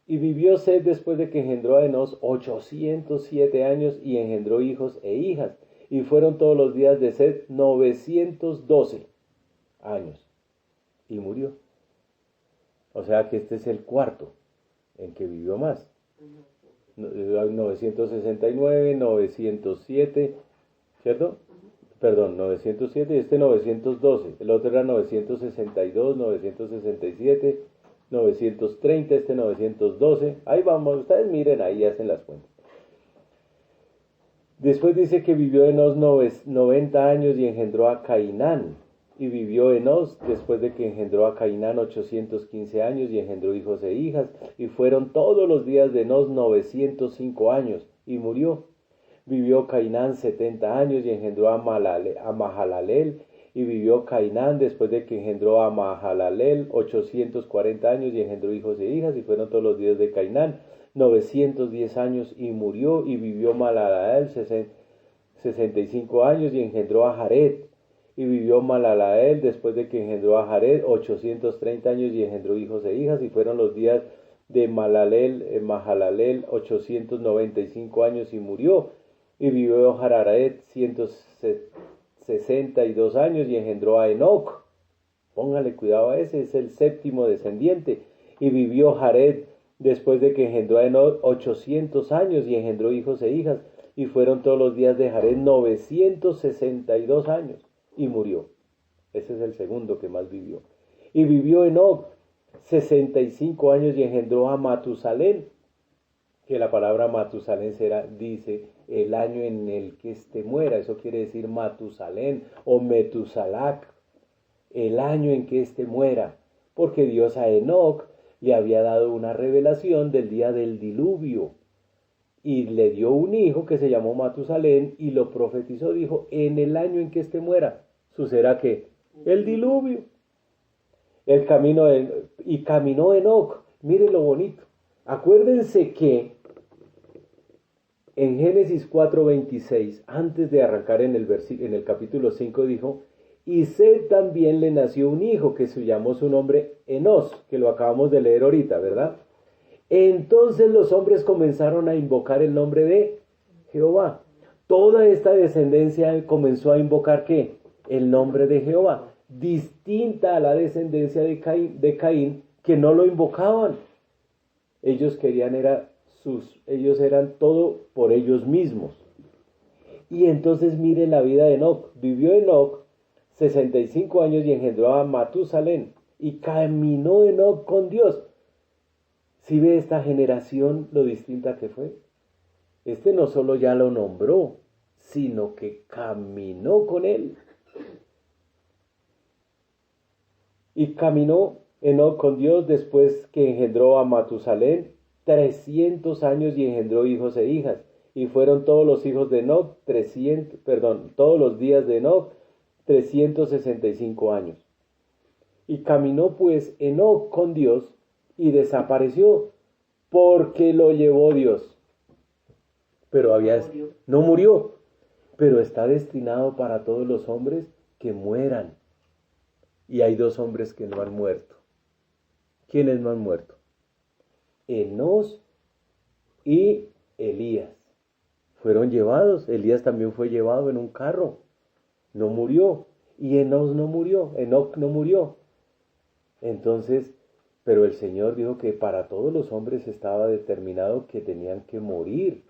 Y vivió Set después de que engendró a Enos 807 años y engendró hijos e hijas. Y fueron todos los días de Set 912 años. Y murió. O sea que este es el cuarto en que vivió más. 969, 907, ¿cierto? Perdón, 907 y este 912. El otro era 962, 967, 930, este 912. Ahí vamos, ustedes miren, ahí hacen las cuentas. Después dice que vivió Enos 90 años y engendró a Cainán. Y vivió Enos después de que engendró a Cainán 815 años y engendró hijos e hijas. Y fueron todos los días de Enos 905 años y murió. Vivió Cainán 70 años y engendró a Mahalalel. Y vivió Cainán después de que engendró a Mahalalel 840 años y engendró hijos e hijas. Y fueron todos los días de Cainán 910 años y murió. Y vivió Mahalalel 65 años y engendró a Jared. Y vivió Malalael después de que engendró a Jared 830 años y engendró hijos e hijas. Y fueron los días de Mahalalel 895 años y murió. Y vivió Jared 162 años y engendró a Enoc. Póngale cuidado a ese, es el séptimo descendiente. Y vivió Jared después de que engendró a Enoc 800 años y engendró hijos e hijas. Y fueron todos los días de Jared 962 años. Y murió. Ese es el segundo que más vivió. Y vivió Enoc 65 años y engendró a Matusalén, que la palabra Matusalén dice el año en el que éste muera. Eso quiere decir Matusalén o Metusalac. el año en que éste muera, porque Dios a Enoc le había dado una revelación del día del diluvio, y le dio un hijo que se llamó Matusalén, y lo profetizó, dijo, en el año en que éste muera, sucederá que el diluvio. El camino y caminó Enoc, mire lo bonito. Acuérdense que en Génesis 4:26, antes de arrancar en el capítulo 5, dijo, y Set también le nació un hijo que se llamó su nombre Enos, que lo acabamos de leer ahorita, ¿verdad? Entonces los hombres comenzaron a invocar el nombre de Jehová. Toda esta descendencia comenzó a invocar ¿qué? El nombre de Jehová, distinta a la descendencia de Caín, que no lo invocaban. Ellos ellos eran todo por ellos mismos. Y entonces mire la vida de Enoc. Vivió Enoc 65 años y engendró a Matusalén. Y caminó Enoc con Dios. ¿Sí ve esta generación lo distinta que fue? Este no solo ya lo nombró, sino que caminó con él. Y caminó Enoc con Dios después que engendró a Matusalén 300 años y engendró hijos e hijas. Y fueron todos los hijos de Enoc, todos los días de Enoc, 365 años. Y caminó pues Enoc con Dios y desapareció porque lo llevó Dios. Pero no murió, pero está destinado para todos los hombres que mueran. Y hay 2 hombres que no han muerto. ¿Quiénes no han muerto? Enos y Elías. Fueron llevados. Elías también fue llevado en un carro. No murió. Y Enoc no murió. Entonces, pero el Señor dijo que para todos los hombres estaba determinado que tenían que morir.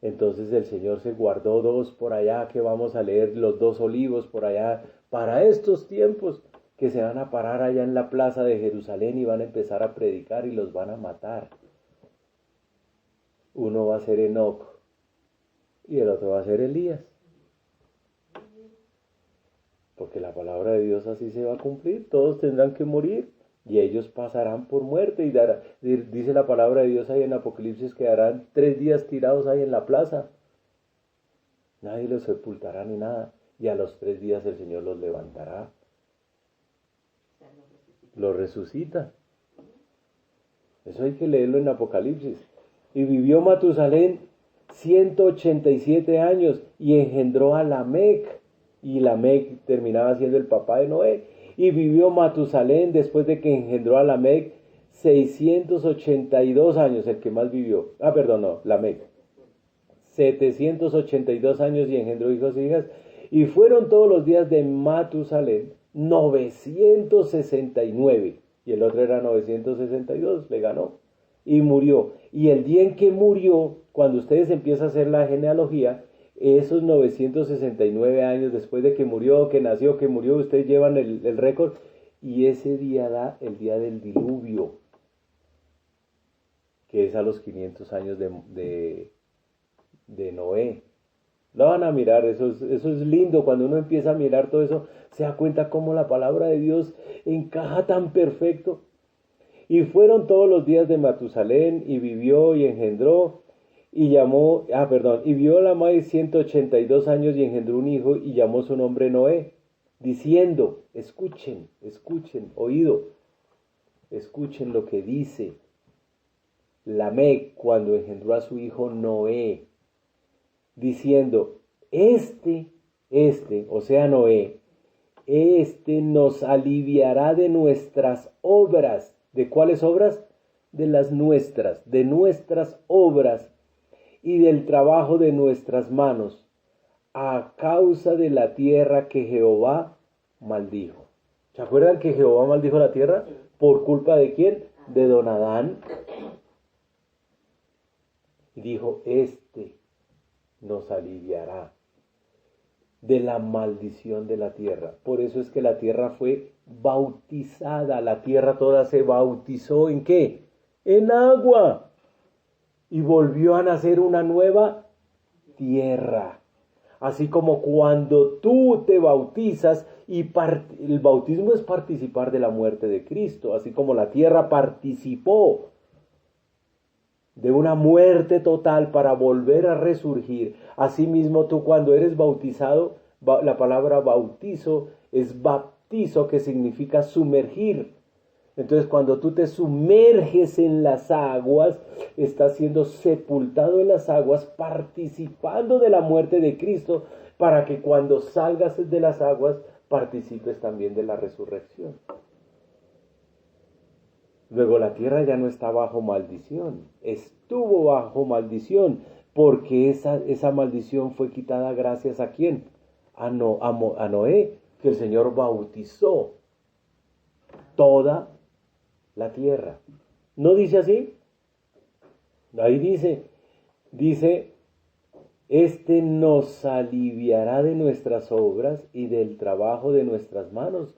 Entonces el Señor se guardó 2 por allá, que vamos a leer los 2 olivos por allá, para estos tiempos que se van a parar allá en la plaza de Jerusalén y van a empezar a predicar y los van a matar. Uno va a ser Enoc y el otro va a ser Elías. Porque la palabra de Dios así se va a cumplir, todos tendrán que morir y ellos pasarán por muerte. Y dice la palabra de Dios ahí en Apocalipsis que darán 3 días tirados ahí en la plaza. Nadie los sepultará ni nada. Y a los 3 días el Señor los levantará. Los resucita. Eso hay que leerlo en Apocalipsis. Y vivió Matusalén 187 años y engendró a Lamec. Y Lamec terminaba siendo el papá de Noé. Y vivió Matusalén después de que engendró a Lamec 682 años, el que más vivió. Lamec. 782 años y engendró hijos e hijas. Y fueron todos los días de Matusalén 969. Y el otro era 962, le ganó. Y murió. Y el día en que murió, cuando ustedes empiezan a hacer la genealogía, esos 969 años después de que murió, que nació, que murió, ustedes llevan el récord. Y ese día da el día del diluvio, que es a los 500 años de Noé. Lo van a mirar, eso es lindo. Cuando uno empieza a mirar todo eso, se da cuenta cómo la palabra de Dios encaja tan perfecto. Y fueron todos los días de Matusalén, y vivió y engendró, y vivió Lamec 182 años y engendró un hijo, y llamó su nombre Noé, diciendo, escuchen, oído, escuchen lo que dice Lamec cuando engendró a su hijo Noé, diciendo, o sea Noé, nos aliviará de nuestras obras. ¿De cuáles obras? De nuestras obras y del trabajo de nuestras manos, a causa de la tierra que Jehová maldijo. ¿Se acuerdan que Jehová maldijo la tierra? ¿Por culpa de quién? De don Adán. Y dijo, nos aliviará de la maldición de la tierra. Por eso es que la tierra fue bautizada. La tierra toda se bautizó ¿en qué? En agua. Y volvió a nacer una nueva tierra. Así como cuando tú te bautizas y el bautismo es participar de la muerte de Cristo, así como la tierra participó de una muerte total para volver a resurgir. Asimismo tú cuando eres bautizado, la palabra bautizo es baptizo, que significa sumergir. Entonces cuando tú te sumerges en las aguas, estás siendo sepultado en las aguas, participando de la muerte de Cristo, para que cuando salgas de las aguas, participes también de la resurrección. Luego la tierra ya no está bajo maldición, estuvo bajo maldición, porque esa maldición fue quitada gracias a ¿quién? A Noé, que el Señor bautizó toda la tierra. ¿No dice así? Ahí dice, este nos aliviará de nuestras obras y del trabajo de nuestras manos.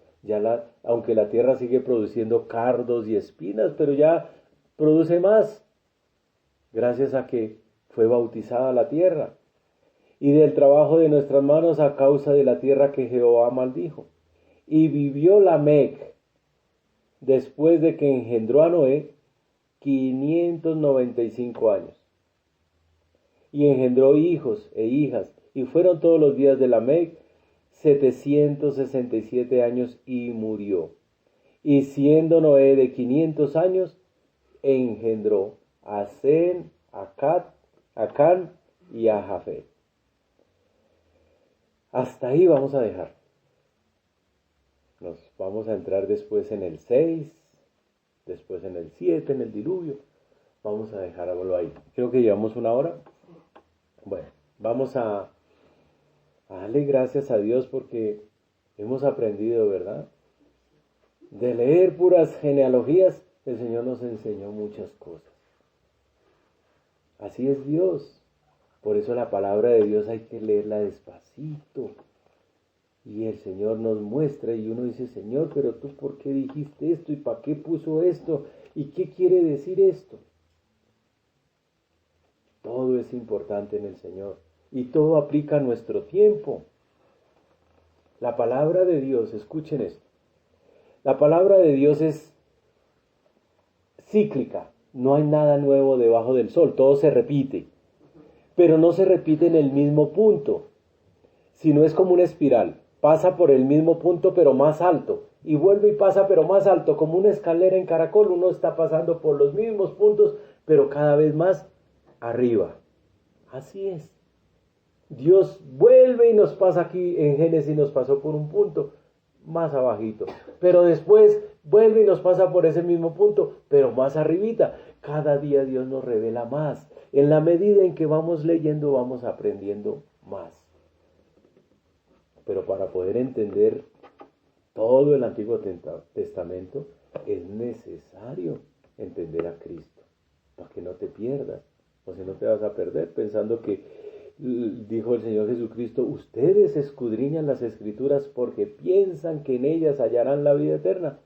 Aunque la tierra sigue produciendo cardos y espinas, pero ya produce más, gracias a que fue bautizada la tierra. Y del trabajo de nuestras manos a causa de la tierra que Jehová maldijo. Y vivió Lamec, después de que engendró a Noé, 595 años. Y engendró hijos e hijas, y fueron todos los días de Lamec 767 años, y murió. Y siendo Noé de 500 años, engendró a Sem, a Can y a Jafet. Hasta ahí vamos a dejar. Nos vamos a entrar después en el 6, después en el 7, en el diluvio. Vamos a dejarlo ahí. Creo que llevamos una hora. Bueno, vamos a darle gracias a Dios porque hemos aprendido, ¿verdad? De leer puras genealogías, el Señor nos enseñó muchas cosas. Así es Dios. Por eso la palabra de Dios hay que leerla despacito. Y el Señor nos muestra y uno dice, Señor, pero tú ¿por qué dijiste esto? ¿Y para qué puso esto? ¿Y qué quiere decir esto? Todo es importante en el Señor. Y todo aplica a nuestro tiempo. La palabra de Dios, escuchen esto. La palabra de Dios es cíclica. No hay nada nuevo debajo del sol. Todo se repite. Pero no se repite en el mismo punto, sino es como una espiral. Pasa por el mismo punto pero más alto. Y vuelve y pasa pero más alto. Como una escalera en caracol. Uno está pasando por los mismos puntos pero cada vez más arriba. Así es. Dios vuelve y nos pasa aquí en Génesis, nos pasó por un punto más abajito, pero después vuelve y nos pasa por ese mismo punto, pero más arribita. Cada día Dios nos revela más. En la medida en que vamos leyendo, vamos aprendiendo más. Pero para poder entender todo el Antiguo Testamento, es necesario entender a Cristo, para que no te pierdas, o si no te vas a perder pensando que, dijo el Señor Jesucristo, ustedes escudriñan las Escrituras porque piensan que en ellas hallarán la vida eterna,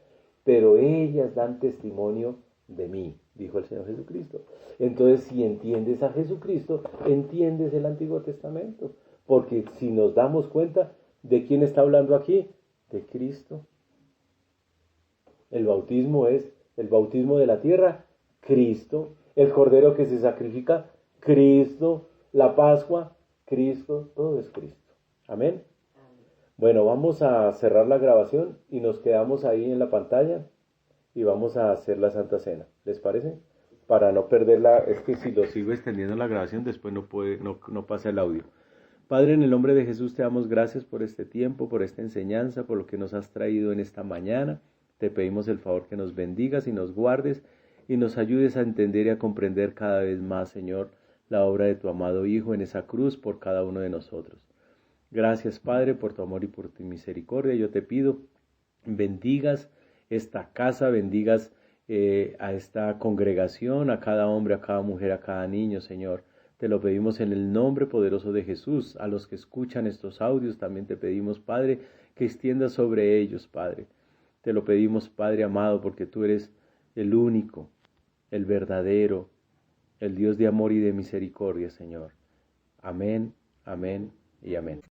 pero ellas dan testimonio de mí, dijo el Señor Jesucristo. Entonces, si entiendes a Jesucristo, entiendes el Antiguo Testamento, porque si nos damos cuenta, ¿de quién está hablando aquí? De Cristo. El bautismo es el bautismo de la tierra, Cristo. El cordero que se sacrifica, Cristo. La Pascua, Cristo, todo es Cristo. Amén. Bueno, vamos a cerrar la grabación y nos quedamos ahí en la pantalla y vamos a hacer la Santa Cena. ¿Les parece? Para no perderla, es que si lo sigo extendiendo la grabación, después no pasa el audio. Padre, en el nombre de Jesús te damos gracias por este tiempo, por esta enseñanza, por lo que nos has traído en esta mañana. Te pedimos el favor que nos bendigas y nos guardes y nos ayudes a entender y a comprender cada vez más, Señor, la obra de tu amado Hijo en esa cruz por cada uno de nosotros. Gracias, Padre, por tu amor y por tu misericordia. Yo te pido, bendigas esta casa, bendigas a esta congregación, a cada hombre, a cada mujer, a cada niño, Señor. Te lo pedimos en el nombre poderoso de Jesús. A los que escuchan estos audios también te pedimos, Padre, que extiendas sobre ellos, Padre. Te lo pedimos, Padre amado, porque tú eres el único, el verdadero, el Dios de amor y de misericordia, Señor. Amén, amén y amén.